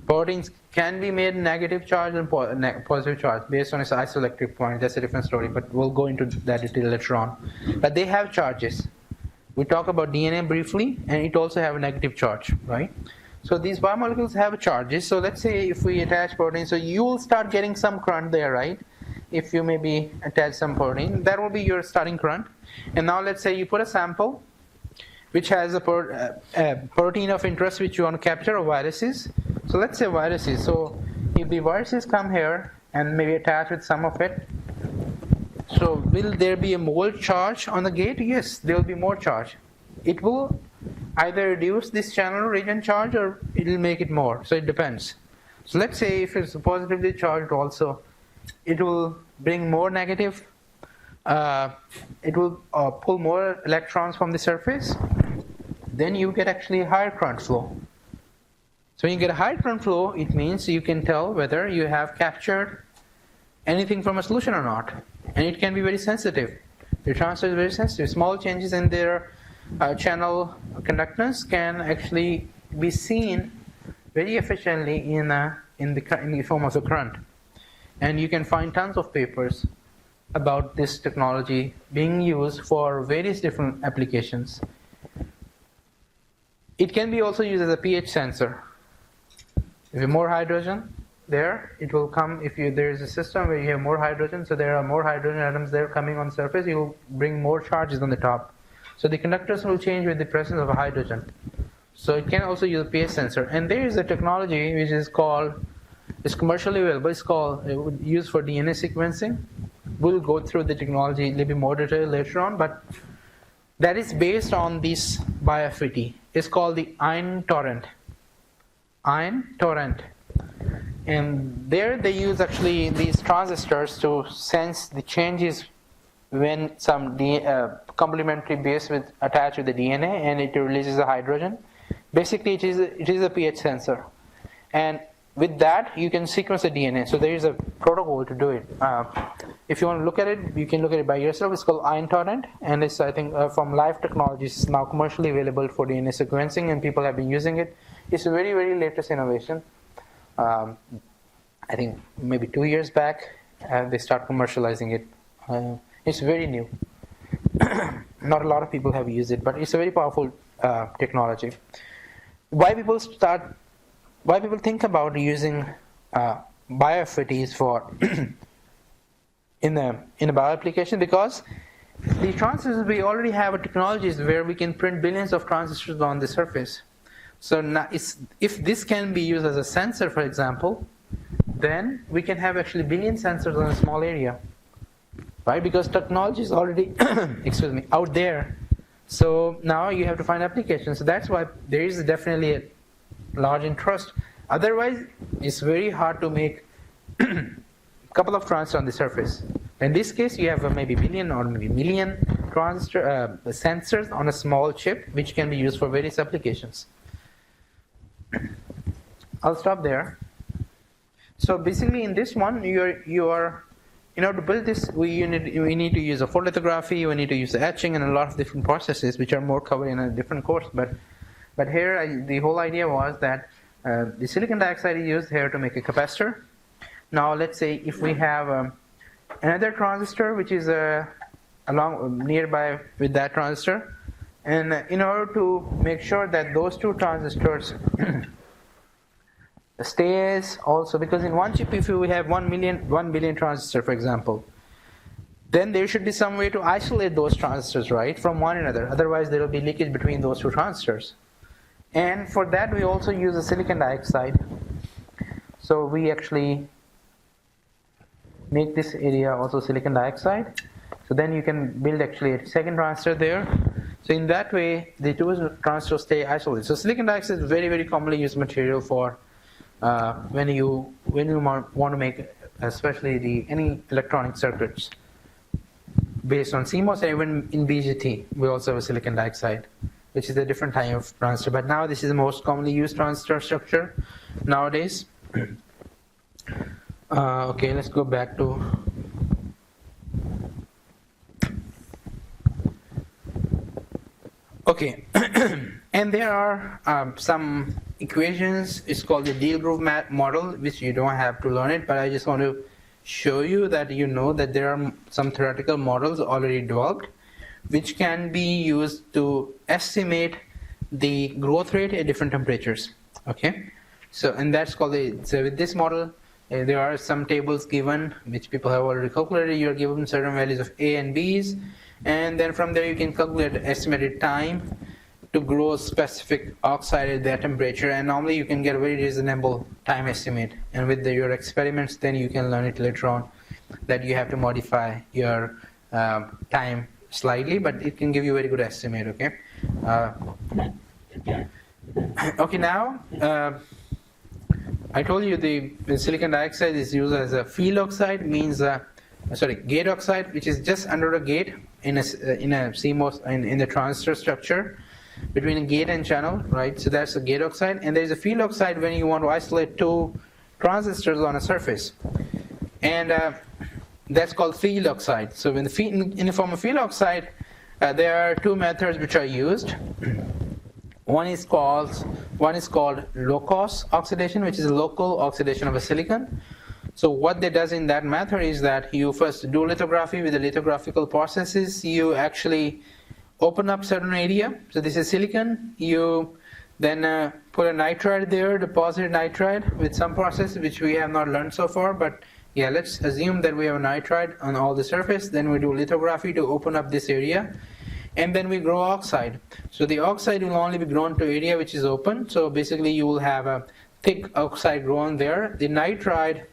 Proteins can be made negative charge and positive charge based on its isoelectric point. That's a different story, but we'll go into that detail later on. But they have charges. We talk about DNA briefly, and it also have a negative charge, right? So these biomolecules have charges. So let's say if we attach protein, so you will start getting some current there, right? If you maybe attach some protein, that will be your starting current. And now let's say you put a sample which has a protein of interest which you want to capture, or viruses. So let's say viruses. So if the viruses come here and maybe attach with some of it, so will there be a more charge on the gate? Yes, there will be more charge. It will either reduce this channel region charge, or it will make it more. So it depends. So let's say if it's positively charged also, it will bring more negative, it will pull more electrons from the surface. Then you get actually higher current flow. So when you get a high current flow, it means you can tell whether you have captured anything from a solution or not. And it can be very sensitive. The transistor is very sensitive. Small changes in their channel conductance can actually be seen very efficiently in the form of a current. And you can find tons of papers about this technology being used for various different applications. It can be also used as a pH sensor. If you have more hydrogen there, it will come, if there is a system where you have more hydrogen, so there are more hydrogen atoms there coming on the surface, you will bring more charges on the top. So the conductors will change with the presence of a hydrogen. So it can also use a pH sensor. And there is a technology which is called, it's commercially available, it's called, used for DNA sequencing. We'll go through the technology in a little bit more detail later on, but that is based on this bio-FET. It's called the ion torrent. Ion torrent. And there they use actually these transistors to sense the changes when some complementary base attached with the DNA, and it releases a hydrogen. Basically it is a pH sensor. And with that you can sequence the DNA. So there is a protocol to do it. If you want to look at it, you can look at it by yourself. It's called ion torrent, and it's, I think, from Life Technologies. It's now commercially available for DNA sequencing, and people have been using it. It's a very, very latest innovation. I think maybe 2 years back they start commercializing it. It's very new. Not a lot of people have used it, but it's a very powerful technology. Why people think about using bio-FETs for in a bio application? Because the transistors, we already have technologies where we can print billions of transistors on the surface. So now if this can be used as a sensor, for example, then we can have actually billion sensors on a small area, right? Because technology is already excuse me, out there. So now you have to find applications. So that's why there is definitely a large interest. Otherwise, it's very hard to make a couple of transistors on the surface. In this case, you have maybe billion or maybe million sensors on a small chip, which can be used for various applications. I'll stop there. So basically, in this one, you are in order to build this, we need to use a photolithography, we need to use the etching and a lot of different processes, which are more covered in a different course. But here, the whole idea was that the silicon dioxide is used here to make a capacitor. Now, let's say if we have another transistor which is nearby with that transistor, and in order to make sure that those two transistors stays also, because in one chip, if we have 1 billion transistors, for example, then there should be some way to isolate those transistors, right, from one another. Otherwise, there will be leakage between those two transistors. And for that, we also use a silicon dioxide. So we actually make this area also silicon dioxide. So then you can build actually a second transistor there. So in that way, the two transistors stay isolated. So silicon dioxide is very, very commonly used material for when you want to make, especially any electronic circuits based on CMOS, and even in BGT, we also have a silicon dioxide, which is a different type of transistor. But now this is the most commonly used transistor structure nowadays. Okay, let's go back to. Okay, and there are some equations. It's called the Deal Groove model, which you don't have to learn it, but I just want to show you that you know that there are some theoretical models already developed, which can be used to estimate the growth rate at different temperatures. Okay, so and that's called so with this model, there are some tables given which people have already calculated. You are given certain values of A and B's. And then from there you can calculate the estimated time to grow specific oxide at that temperature, and normally you can get a very reasonable time estimate. And with your experiments, then you can learn it later on that you have to modify your time slightly, but it can give you a very good estimate. Okay. Okay. Now I told you the silicon dioxide is used as a field oxide, means gate oxide, which is just under a gate in a CMOS in the transistor structure between a gate and channel, right? So that's a gate oxide, and there's a field oxide when you want to isolate two transistors on a surface, and that's called field oxide. So when in the form of field oxide, there are two methods which are used. One is called low-cost oxidation, which is a local oxidation of a silicon. So what they does in that method is that you first do lithography with the lithographical processes. You actually open up certain area. So this is silicon. You then put a nitride there, deposit nitride with some process which we have not learned so far. But yeah, let's assume that we have a nitride on all the surface. Then we do lithography to open up this area. And then we grow oxide. So the oxide will only be grown to area which is open. So basically you will have a thick oxide grown there. The nitride,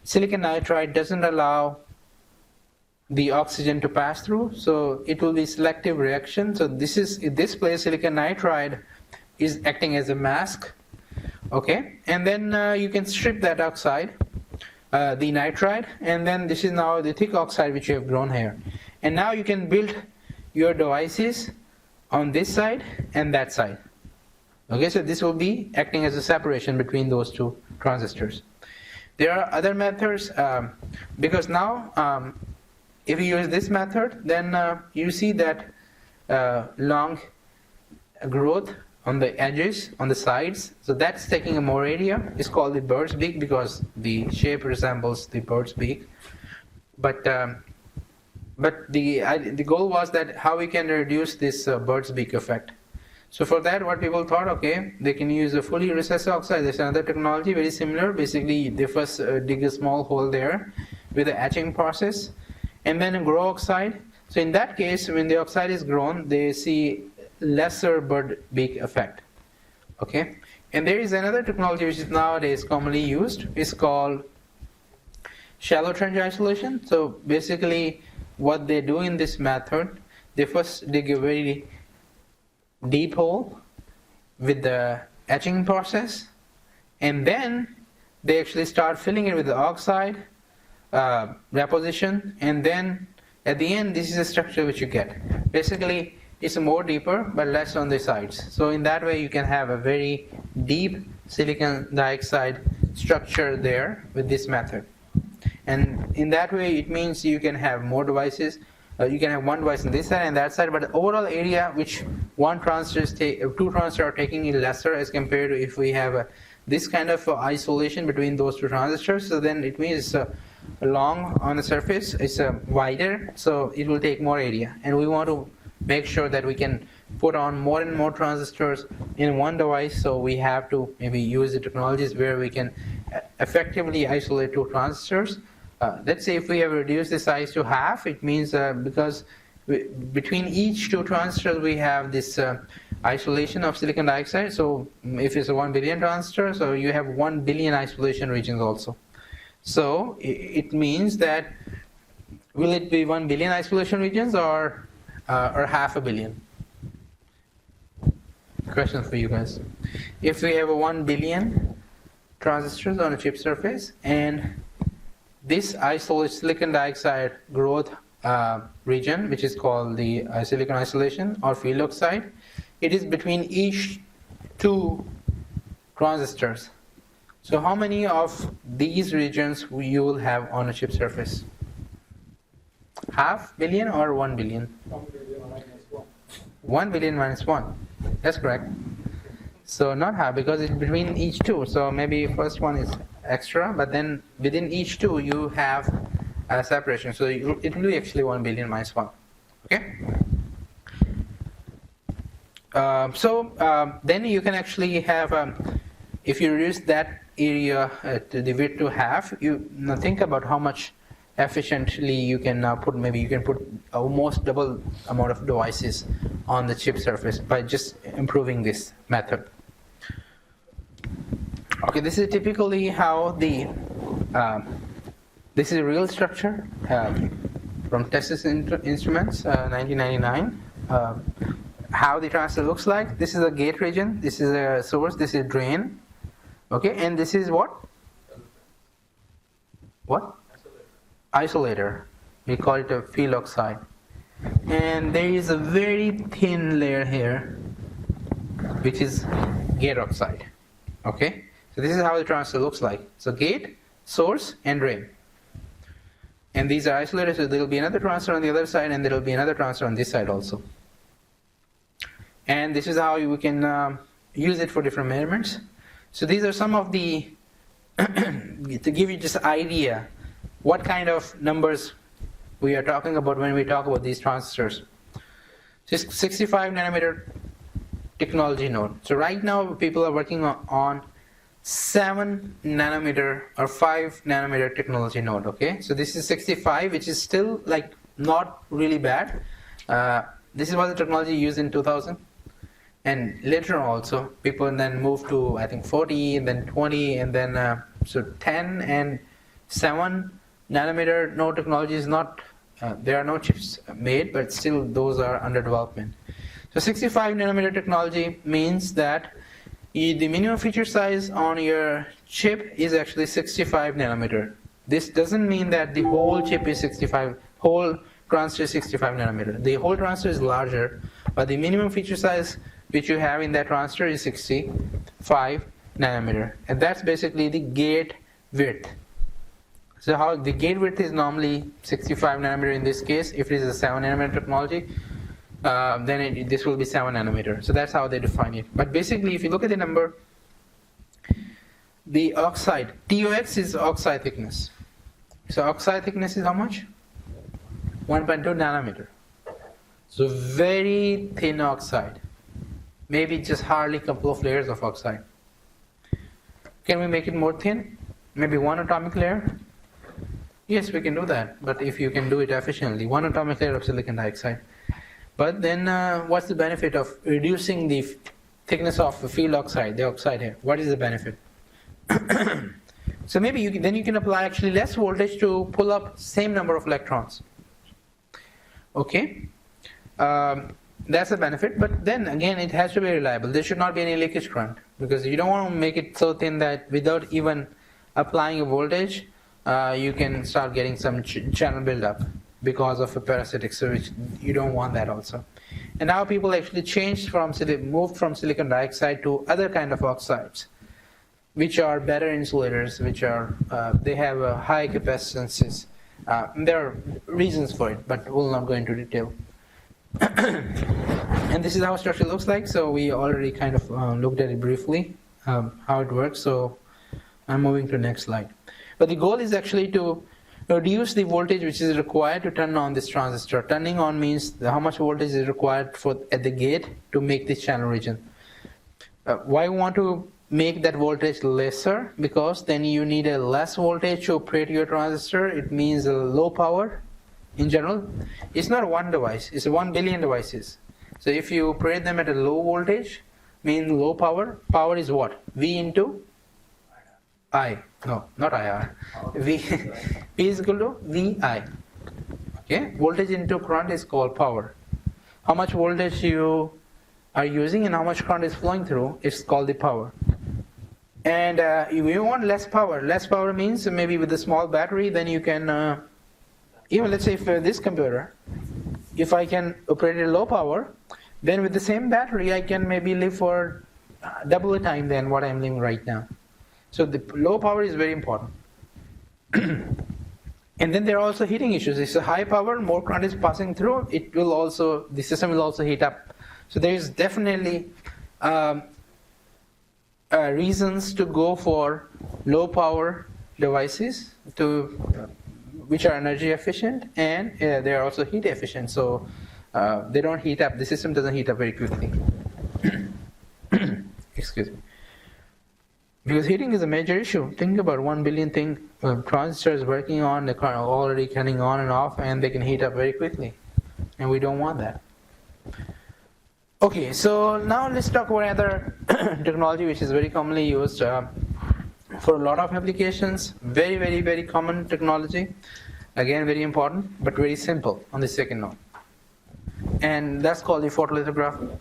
silicon nitride, doesn't allow the oxygen to pass through, so it will be selective reaction. So this is, in this place, silicon nitride is acting as a mask. Okay, and then you can strip that oxide, the nitride, and then this is now the thick oxide which you have grown here. And now you can build your devices on this side and that side. Okay, so this will be acting as a separation between those two transistors. There are other methods, because now if you use this method, then you see that long growth on the edges, on the sides. So that's taking a more area. It's called the bird's beak because the shape resembles the bird's beak. But the goal was that how we can reduce this bird's beak effect. So for that, what people thought, okay, they can use a fully recessive oxide. There's another technology very similar. Basically, they first dig a small hole there with the etching process, and then grow oxide. So in that case, when the oxide is grown, they see lesser bird beak effect. Okay, and there is another technology which is nowadays commonly used. It's called shallow trench isolation. So basically, what they do in this method, they first dig a very deep hole with the etching process, and then they actually start filling it with the oxide, deposition, and then at the end, this is the structure which you get. Basically, it's more deeper but less on the sides. So in that way, you can have a very deep silicon dioxide structure there with this method. And in that way, it means you can have more devices. You can have one device on this side and that side, but the overall area which two transistors are taking is lesser as compared to if we have this kind of isolation between those two transistors. So then it means it's long on the surface, it's wider, so it will take more area. And we want to make sure that we can put on more and more transistors in one device, so we have to maybe use the technologies where we can effectively isolate two transistors. Let's say if we have reduced the size to half, it means because between each two transistors we have this isolation of silicon dioxide. So if it's a 1 billion transistor, so you have 1 billion isolation regions also. So it means that will it be 1 billion isolation regions or half a billion? Question for you guys. If we have a 1 billion transistors on a chip surface, and this isolates silicon dioxide growth region, which is called the silicon isolation or field oxide, it is between each two transistors. So how many of these regions you will have on a chip surface? Half billion or 1 billion? 1 billion minus 1. 1 billion minus 1. That's correct. So not half, because it's between each two. So maybe first one is extra, but then within each two you have a separation. So it will be actually 1 billion minus 1. Okay? Then you can actually have, if you reduce that area to the width to half, you now think about how much efficiently you can put. Maybe you can put almost double amount of devices on the chip surface by just improving this method. Okay, this is typically how the this is a real structure from Texas Instruments, 1999. How the transistor looks like. This is a gate region. This is a source. This is drain. Okay, and this is what? What? Isolator. We call it a field oxide. And there is a very thin layer here, which is gate oxide. Okay, so this is how the transistor looks like. So gate, source, and drain. And these are isolators, so there will be another transistor on the other side, and there will be another transistor on this side also. And this is how we can use it for different measurements. So these are some of the, to give you just idea, what kind of numbers we are talking about when we talk about these transistors. Just 65 nanometer technology node. So right now people are working on 7 nanometer or 5 nanometer technology node. Okay, so this is 65, which is still like not really bad. This is what the technology used in 2000. And later on also, people then moved to, I think, 40, and then 20, and then so 10 and 7 nanometer node technology is not, there are no chips made, but still those are under development. So 65 nanometer technology means that the minimum feature size on your chip is actually 65 nanometer. This doesn't mean that the whole chip is 65, whole transistor is 65 nanometer. The whole transistor is larger, but the minimum feature size which you have in that transistor is 65 nanometer, and that's basically the gate width. So how the gate width is normally 65 nanometer in this case. If it is a 7 nanometer technology, then this will be 7 nanometer. So that's how they define it. But basically, if you look at the number, the oxide, TOX is oxide thickness. So oxide thickness is how much? 1.2 nanometer. So very thin oxide. Maybe just hardly a couple of layers of oxide. Can we make it more thin? Maybe 1 atomic layer? Yes, we can do that, but if you can do it efficiently, 1 atomic layer of silicon dioxide. But then what's the benefit of reducing the thickness of the field oxide, the oxide here. What is the benefit? So maybe then you can apply actually less voltage to pull up same number of electrons. Okay, that's a benefit. But then again, it has to be reliable. There should not be any leakage current, because you don't want to make it so thin that without even applying a voltage, you can start getting some channel buildup because of a parasitic. So you don't want that also. And now people actually moved from silicon dioxide to other kind of oxides, which are better insulators, which are they have a high capacitances. There are reasons for it, but we'll not go into detail. And this is how structure looks like. So we already kind of looked at it briefly, how it works. So I'm moving to the next slide. But the goal is actually to reduce the voltage which is required to turn on this transistor. Turning on means how much voltage is required at the gate to make this channel region. Why we want to make that voltage lesser? Because then you need a less voltage to operate your transistor. It means a low power in general. It's not one device, it's 1 billion devices. So if you operate them at a low voltage, means low power. Power is what? V into I. No, not IR. V is equal to VI. Okay, voltage into current is called power. How much voltage you are using and how much current is flowing through is called the power. And you want less power. Less power means maybe with a small battery, then you can, even let's say for this computer, if I can operate at low power, then with the same battery I can maybe live for double the time than what I'm living right now. So the low power is very important. And then there are also heating issues. It's a high power, more current is passing through, the system will also heat up. So there is definitely reasons to go for low power devices which are energy efficient, and they are also heat efficient. So they don't heat up, the system doesn't heat up very quickly. Excuse me. Because heating is a major issue. Think about 1 billion transistors working on, the current already turning on and off, and they can heat up very quickly. And we don't want that. Okay, so now let's talk about another technology which is very commonly used for a lot of applications. Very, very, very common technology. Again, very important, but very simple on the second note. And that's called the photolithography.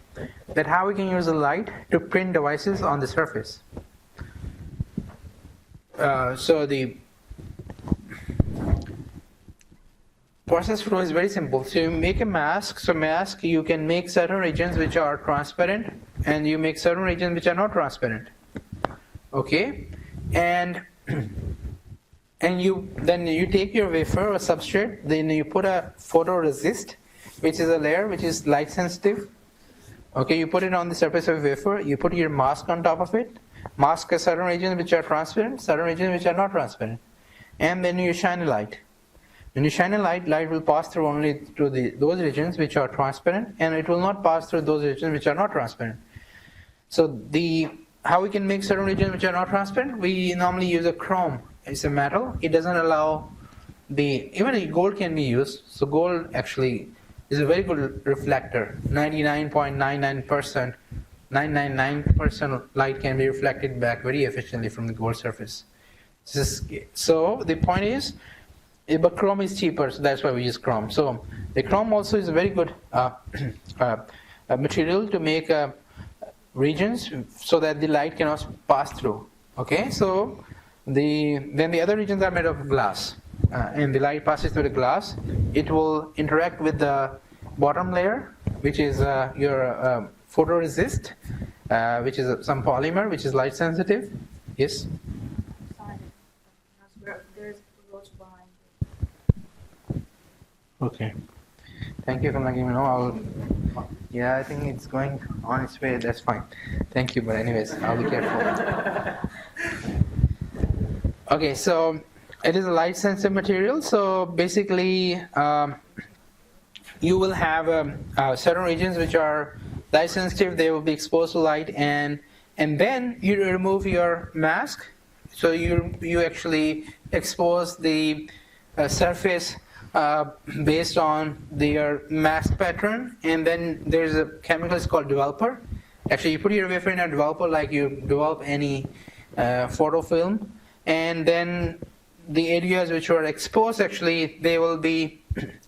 That how we can use the light to print devices on the surface. So the process flow is very simple. So you make a mask. So mask, you can make certain regions which are transparent, and you make certain regions which are not transparent. Okay, and then you take your wafer or substrate. Then you put a photoresist, which is a layer which is light sensitive. Okay, you put it on the surface of the wafer. You put your mask on top of it. Mask a certain regions which are transparent, certain regions which are not transparent, and then you shine a light. When you shine a light, light will pass through only to those regions which are transparent, and it will not pass through those regions which are not transparent. So how we can make certain regions which are not transparent? We normally use a chrome. It's a metal. It doesn't allow even gold can be used. So gold actually is a very good reflector. 99.99%. 999% light can be reflected back very efficiently from the gold surface. So the point is, but chrome is cheaper, so that's why we use chrome. So the chrome also is a very good material to make regions so that the light cannot pass through. Okay, so then the other regions are made of glass, and the light passes through the glass. It will interact with the bottom layer, which is your photoresist, which is some polymer, which is light sensitive. Yes? There's roads behind you. Okay. Thank you for letting me know. Yeah, I think it's going on its way. That's fine. Thank you. But anyways, I'll be careful. Okay, so it is a light sensitive material. So basically, you will have certain regions which are light sensitive. They will be exposed to light, and then you remove your mask. So you actually expose the surface based on their mask pattern, and then there's a chemical called developer, Actually, you put your wafer in a developer like you develop any photo film, and then the areas which are exposed, actually, they will be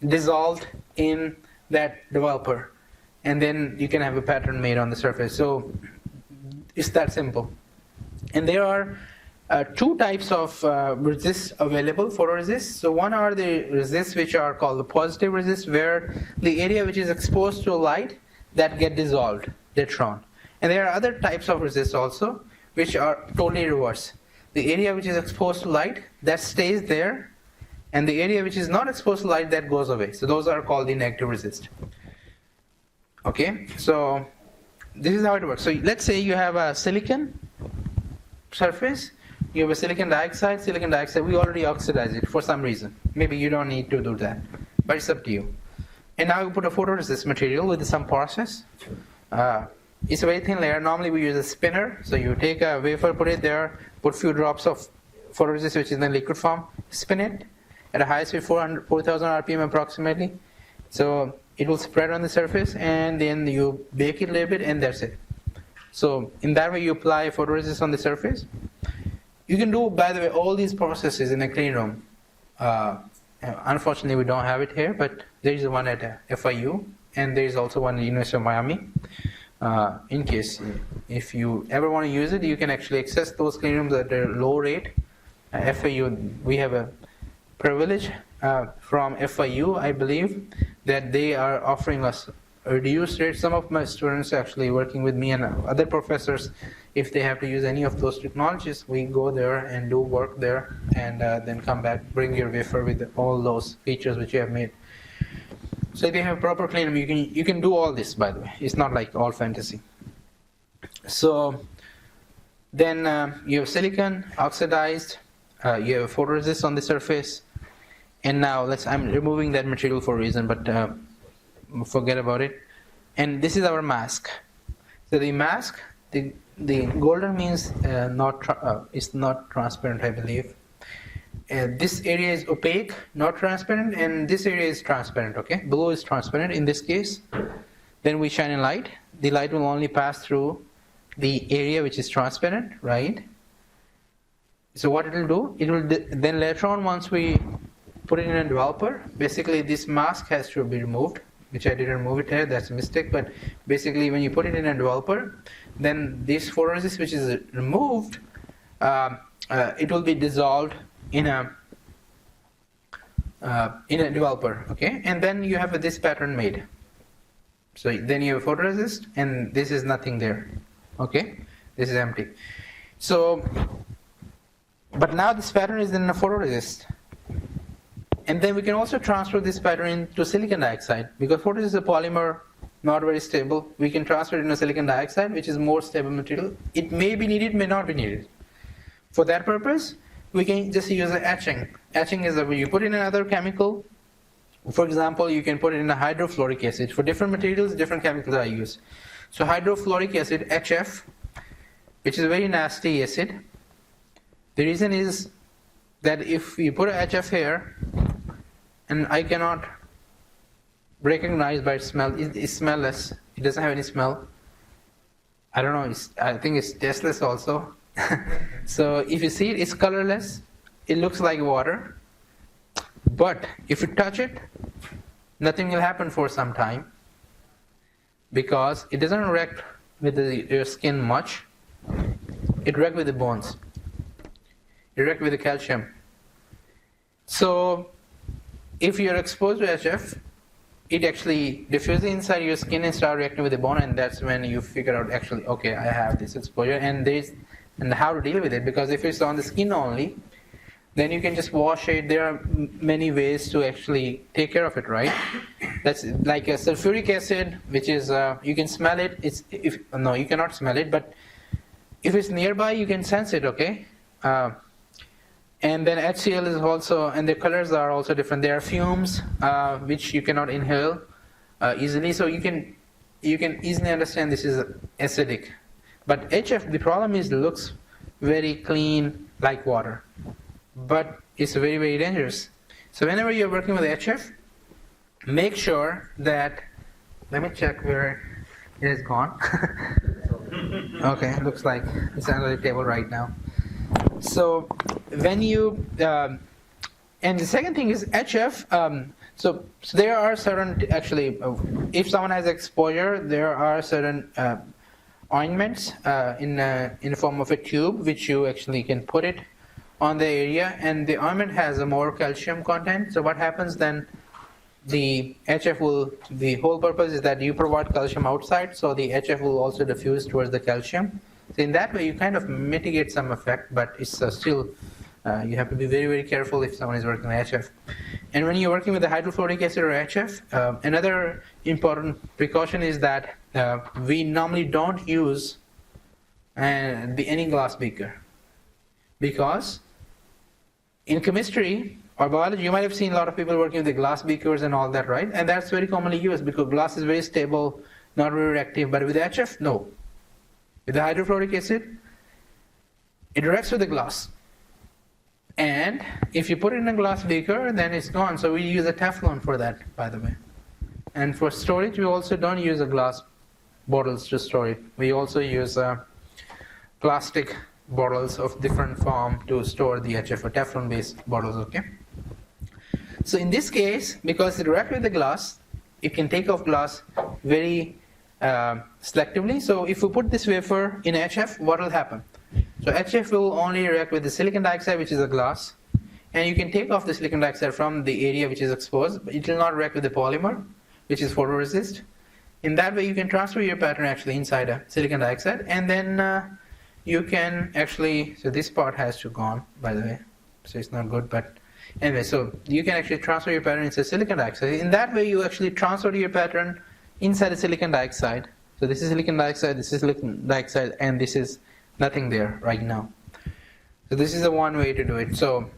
dissolved in that developer, and then you can have a pattern made on the surface. So it's that simple. And there are two types of resists available, photoresists. So one are the resists which are called the positive resist, where the area which is exposed to light, that get dissolved later on. And there are other types of resists also, which are totally reverse. The area which is exposed to light, that stays there, and the area which is not exposed to light, that goes away. So those are called the negative resist. Okay, so this is how it works. So let's say you have a silicon surface, you have a silicon dioxide, we already oxidize it for some reason. Maybe you don't need to do that, but it's up to you. And now you put a photoresist material with some process. It's a very thin layer. Normally we use a spinner. So you take a wafer, put it there, put few drops of photoresist which is in liquid form, spin it at a high speed, 4,000 RPM approximately. So it will spread on the surface, and then you bake it a little bit, and that's it. So in that way you apply photoresist on the surface. You can do, by the way, all these processes in a clean room. Unfortunately we don't have it here, but there is one at FIU, and there is also one at the University of Miami. In case if you ever want to use it, you can actually access those clean rooms at a low rate. FIU, we have a privilege from FIU, I believe, that they are offering us a reduced rate. Some of my students actually working with me and other professors, if they have to use any of those technologies, we go there and do work there, and then come back, bring your wafer with all those features which you have made. So if you have proper clean room, you can do all this, by the way. It's not like all fantasy. So then you have silicon oxidized, you have photoresist on the surface, and now I'm removing that material for a reason, but forget about it. And this is our mask. So the mask, the golden means it's not transparent, I believe. This area is opaque, not transparent, and this area is transparent, okay? Below is transparent in this case. Then we shine a light. The light will only pass through the area which is transparent, right? So what it will do, it will then later on, once we put it in a developer, basically this mask has to be removed, which I didn't remove it here, that's a mistake, but basically when you put it in a developer, then this photoresist which is removed, it will be dissolved in a developer, okay? And then you have this pattern made. So then you have photoresist, and this is nothing there, okay? This is empty. So, but now this pattern is in a photoresist. And then we can also transfer this pattern into silicon dioxide, because photoresist is a polymer, not very stable. We can transfer it into silicon dioxide, which is more stable material. It may be needed, may not be needed. For that purpose, we can just use etching. Etching is when you put in another chemical. For example, you can put it in a hydrofluoric acid. For different materials, different chemicals are used. So hydrofluoric acid, HF, which is a very nasty acid. The reason is that if you put a HF here, and I cannot recognize by its smell, it's smellless. It doesn't have any smell. I don't know, I think it's tasteless also. So if you see it, it's colorless. It looks like water. But if you touch it, nothing will happen for some time, because it doesn't react with your skin much. It reacts with the bones. It reacts with the calcium. So if you're exposed to HF, it actually diffuses inside your skin and starts reacting with the bone, and that's when you figure out actually, okay, I have this exposure, and how to deal with it. Because if it's on the skin only, then you can just wash it. There are many ways to actually take care of it, right? That's like a sulfuric acid, which is you can smell it. No, you cannot smell it, but if it's nearby, you can sense it, okay? And then HCl is also, and the colors are also different. There are fumes which you cannot inhale easily, so you can easily understand this is acidic. But HF, the problem is, it looks very clean like water, but it's very, very dangerous. So whenever you're working with HF, make sure that, let me check where it is gone. Okay, looks like it's under the table right now. So when you and the second thing is HF. So there are certain actually, if someone has exposure, there are certain ointments in the form of a tube which you actually can put it on the area, and the ointment has a more calcium content. So what happens then? The HF will, the whole purpose is that you provide calcium outside, so the HF will also diffuse towards the calcium. So in that way you kind of mitigate some effect, but it's still, you have to be very, very careful if someone is working with HF. And when you're working with the hydrofluoric acid or HF, another important precaution is that we normally don't use any glass beaker, because in chemistry or biology, you might have seen a lot of people working with the glass beakers and all that, right? And that's very commonly used because glass is very stable, not very reactive. But with HF, no. With the hydrofluoric acid, it reacts with the glass. And if you put it in a glass beaker, then it's gone. So we use a Teflon for that, by the way. And for storage, we also don't use a glass bottles to store it. We also use plastic bottles of different form to store the HF, or Teflon-based bottles, okay? So in this case, because it reacts with the glass, it can take off glass very selectively. So if we put this wafer in HF, what will happen? So HF will only react with the silicon dioxide, which is a glass, and you can take off the silicon dioxide from the area which is exposed, but it will not react with the polymer, which is photoresist. In that way, you can transfer your pattern actually inside a silicon dioxide, and then you can actually, so this part has to gone, by the way, so it's not good, but anyway, so you can actually transfer your pattern into silicon dioxide. In that way, you actually transfer your pattern inside the silicon dioxide. So this is silicon dioxide, this is silicon dioxide, and this is nothing there right now. So this is the one way to do it. So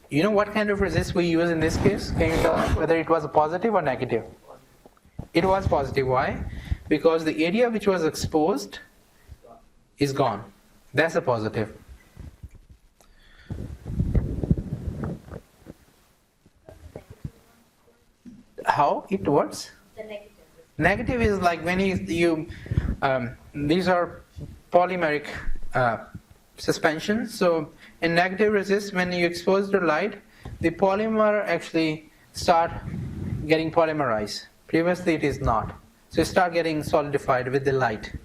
you know what kind of resist we use in this case? Can you tell us whether it was a positive or negative? It was positive. Why? Because the area which was exposed is gone. That's a positive. How it works? The negative. Negative is like when these are polymeric suspensions. So in negative resist, when you expose the light, the polymer actually start getting polymerized. Previously it is not. So it start getting solidified with the light.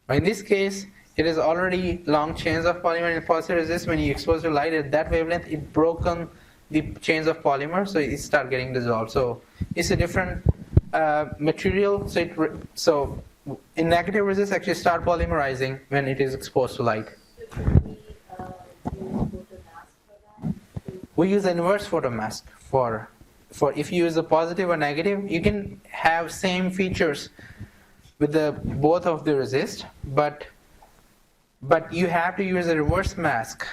But in this case, it is already long chains of polymer in positive resist. When you expose the light at that wavelength, it broken the chains of polymer, so it start getting dissolved. So it's a different material. So in negative resist, actually start polymerizing when it is exposed to light. So should we use photomask for that? We use an inverse photomask for if you use a positive or negative, you can have same features with the both of the resist, but you have to use a reverse mask.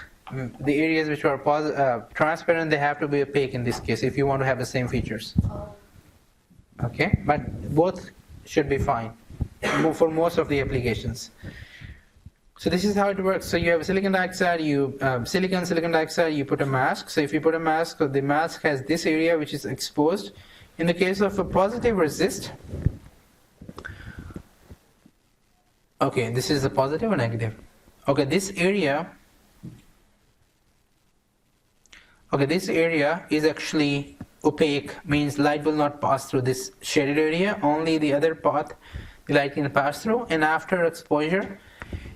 The areas which are transparent, they have to be opaque in this case if you want to have the same features. Okay, but both should be fine for most of the applications. So this is how it works. So you have silicon dioxide, silicon dioxide, you put a mask. So if you put a mask, the mask has this area which is exposed. In the case of a positive resist, okay, this is a positive or negative? Okay, this area is actually opaque, means light will not pass through this shaded area, only the other path the light can pass through. And after exposure,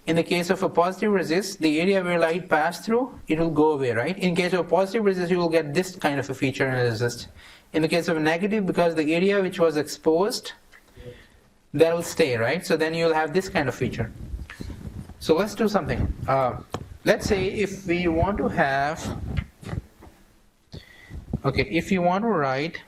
in the case of a positive resist, the area where light passed through, it will go away, right? In case of a positive resist, you will get this kind of a feature in a resist. In the case of a negative, because the area which was exposed, that will stay, right? So then you'll have this kind of feature. So let's do something. Let's say if we want to have, okay, if you want to write,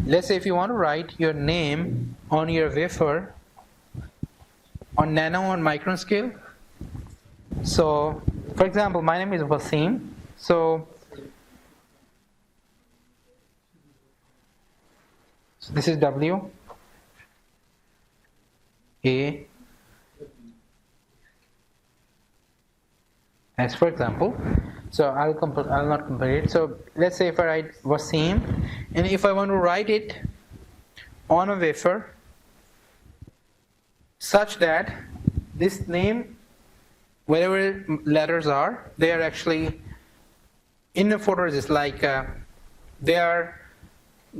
let's say if you want to write your name on your wafer on nano and micron scale. So, for example, my name is Wasim. So this is W, A, S, for example. So I'll not compare it. So let's say if I write Wasim, and if I want to write it on a wafer such that this name, whatever letters are, they are actually in a photoresist, like they are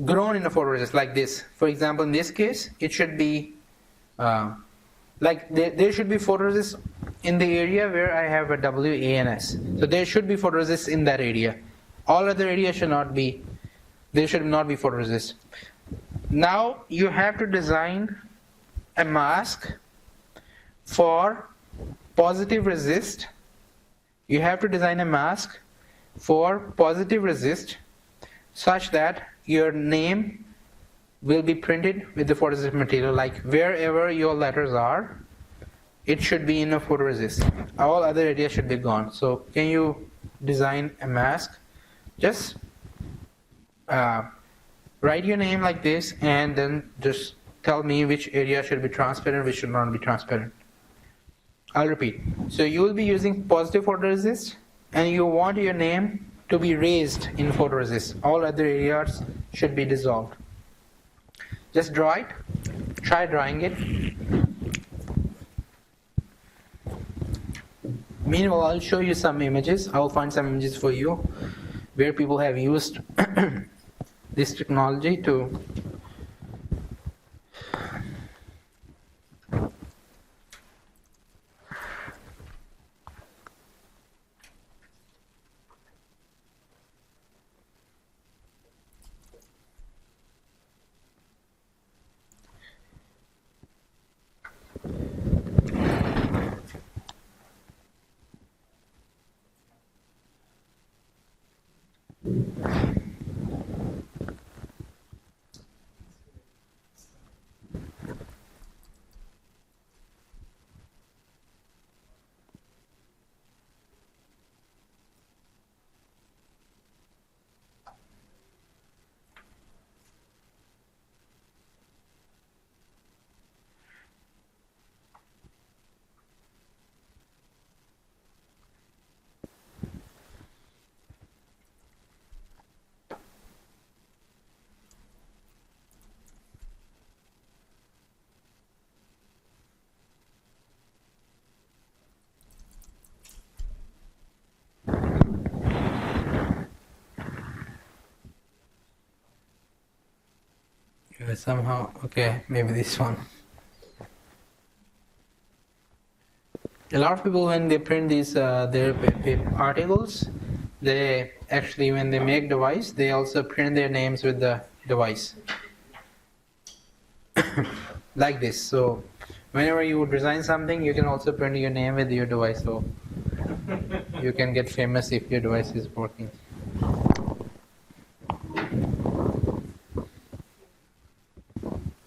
grown in a photoresist like this. For example, in this case, it should be like there should be photoresist in the area where I have a W, A, and S. So there should be photoresist in that area. All other areas should not be. There should not be photoresist. Now you have to design a mask for positive resist. You have to design a mask for positive resist such that your name will be printed with the photoresist material. Like wherever your letters are, it should be in a photoresist. All other areas should be gone. So can you design a mask? Just write your name like this and then just tell me which area should be transparent, which should not be transparent. I'll repeat. So you will be using positive photoresist and you want your name to be raised in photoresist. All other areas should be dissolved. Just draw it. Try drawing it. Meanwhile, I'll show you some images. I'll find some images for you where people have used this technology to somehow, okay, maybe this one. A lot of people, when they print these their articles, they actually, when they make device, they also print their names with the device like this. So whenever you design something, you can also print your name with your device, so you can get famous if your device is working.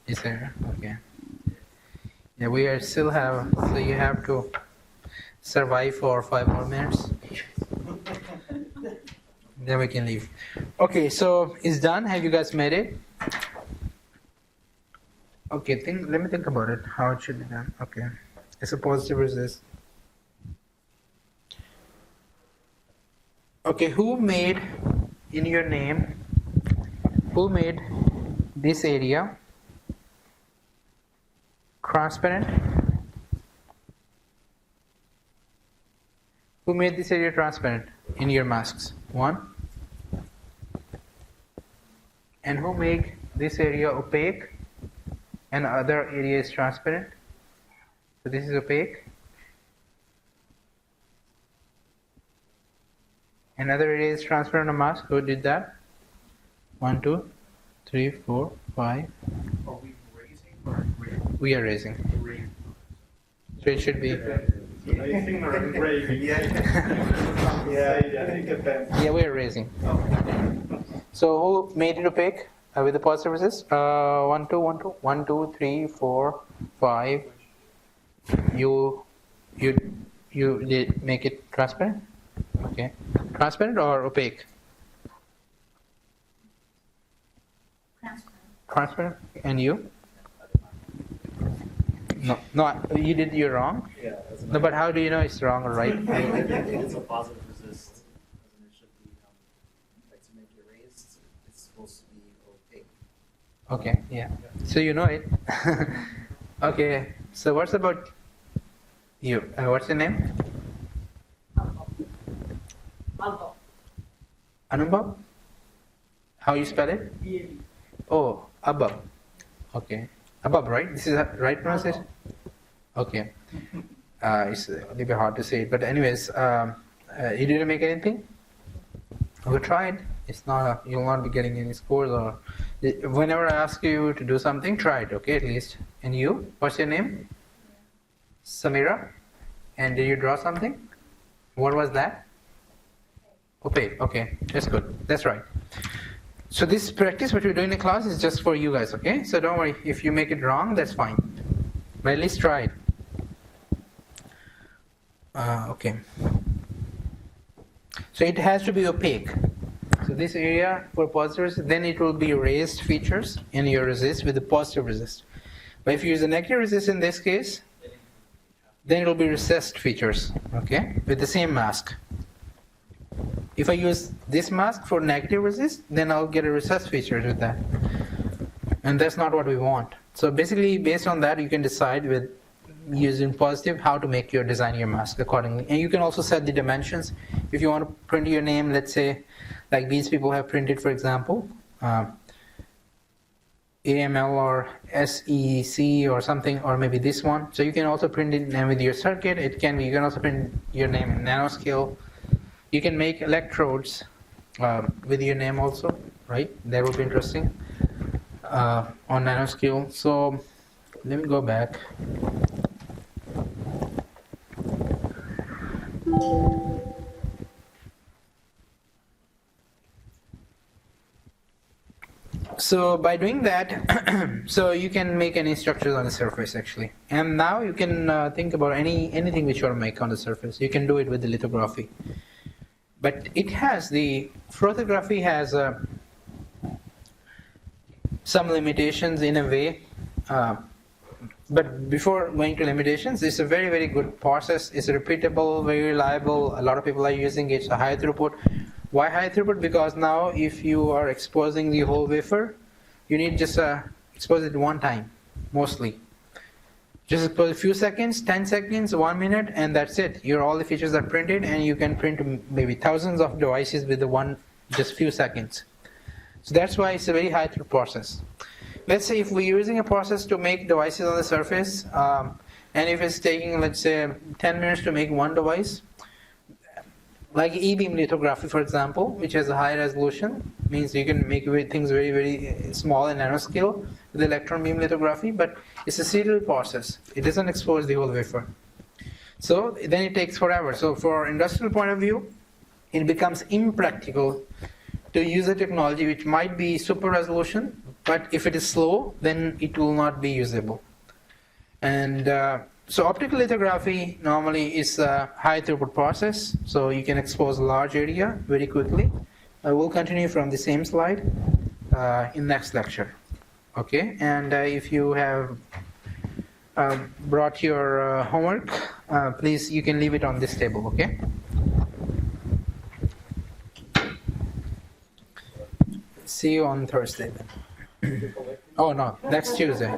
Is there? Okay. Yeah, we are still have, so you have to survive for 5 more minutes. Then we can leave. Okay, so it's done. Have you guys made it? Okay, let me think about it, how it should be done. Okay, it's a positive resist. Okay, who made, in your name, who made this area transparent? Who made this area transparent in your masks? One. And who made this area opaque and other area is transparent? So this is opaque. Another area is transparent on a mask. Who did that? 1, 2, 3, 4, 5. Are we raising or raising? We are raising. So it should be. Raising or raising? Yeah, I think it depends. Yeah, we are raising. So who made it opaque with the positive resist? 1, 2, 1, 2, 1, 2, 3, 4, 5. You did make it transparent? Okay. Transparent or opaque? Transparent. And you? No, you did, you're wrong? Yeah. No, but how do you know it's wrong or right? I think it's a positive resist. Okay, yeah. So you know it. Okay, so what's about you? What's your name? Alpha. Anubhav? How you spell it? Oh, Abab. Okay. Abab, right? This is the right pronunciation? Okay. It's a little bit hard to say it, but anyways, you didn't make anything? We tried. It's not. You'll not be getting any scores. Or whenever I ask you to do something, try it. Okay, at least. And you? What's your name? Samira. And did you draw something? What was that? Okay. Okay, that's good. That's right. So this practice, what we're doing in class, is just for you guys. Okay. So don't worry. If you make it wrong, that's fine. But at least try it. Okay. So it has to be opaque. So this area for positive resist, then it will be raised features in your resist with the positive resist. But if you use a negative resist in this case, then it will be recessed features, okay, with the same mask. If I use this mask for negative resist, then I'll get a recessed features with that. And that's not what we want. So basically, based on that, you can decide with using positive how to make your design your mask accordingly. And you can also set the dimensions. If you want to print your name, let's say like these people have printed, for example, AML or SEC or something, or maybe this one. So you can also print it and with your circuit. It can be, you can also print your name in nanoscale. You can make electrodes with your name also, right? That would be interesting on nanoscale. So let me go back. So by doing that, so you can make any structures on the surface actually. And now you can think about anything which you want to make on the surface. You can do it with the lithography. But it has, the photography has some limitations in a way. But before going to limitations, it's a very, very good process. It's repeatable, very reliable. A lot of people are using it. It's a high throughput. Why high throughput? Because now if you are exposing the whole wafer, you need just expose it one time, mostly. Just expose a few seconds, 10 seconds, 1 minute, and that's it. All the features are printed, and you can print maybe thousands of devices with the just few seconds. So that's why it's a very high throughput process. Let's say if we're using a process to make devices on the surface, and if it's taking, let's say, 10 minutes to make one device, like E-beam lithography, for example, which has a high resolution, means you can make things very, very small in nanoscale with electron beam lithography, but it's a serial process. It doesn't expose the whole wafer. So then it takes forever. So for industrial point of view, it becomes impractical to use a technology which might be super resolution, but if it is slow, then it will not be usable. And so optical lithography normally is a high throughput process, so you can expose a large area very quickly. I will continue from the same slide in next lecture. Okay, and if you have brought your homework, please, you can leave it on this table, okay? See you on Thursday then. Oh no, next Tuesday. I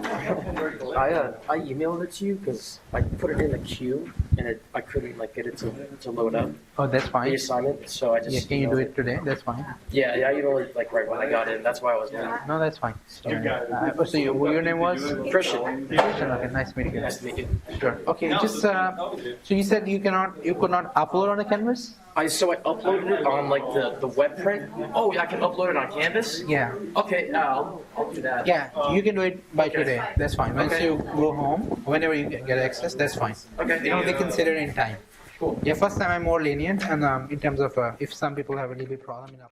emailed it to you because I put it in the queue and I couldn't get it to load up. Oh, that's fine. The assignment, so I just. Yeah, can you do it today? That's fine. Yeah, I emailed it right when I got in. That's why I was late. No, that's fine. So your name was Christian. Christian. Okay, nice meeting you. Nice to meet you. Sure. Okay, just so you said you could not upload on a canvas? I uploaded it on the web print. Oh, yeah, I can upload it on Canvas. Yeah. Okay, I'll do that. Yeah, you can do it by today. That's fine. Once Okay. you go home, whenever you get access, that's fine. Okay. They don't be considered in time. Cool. Yeah, first time I'm more lenient, and in terms of if some people have a little bit problem in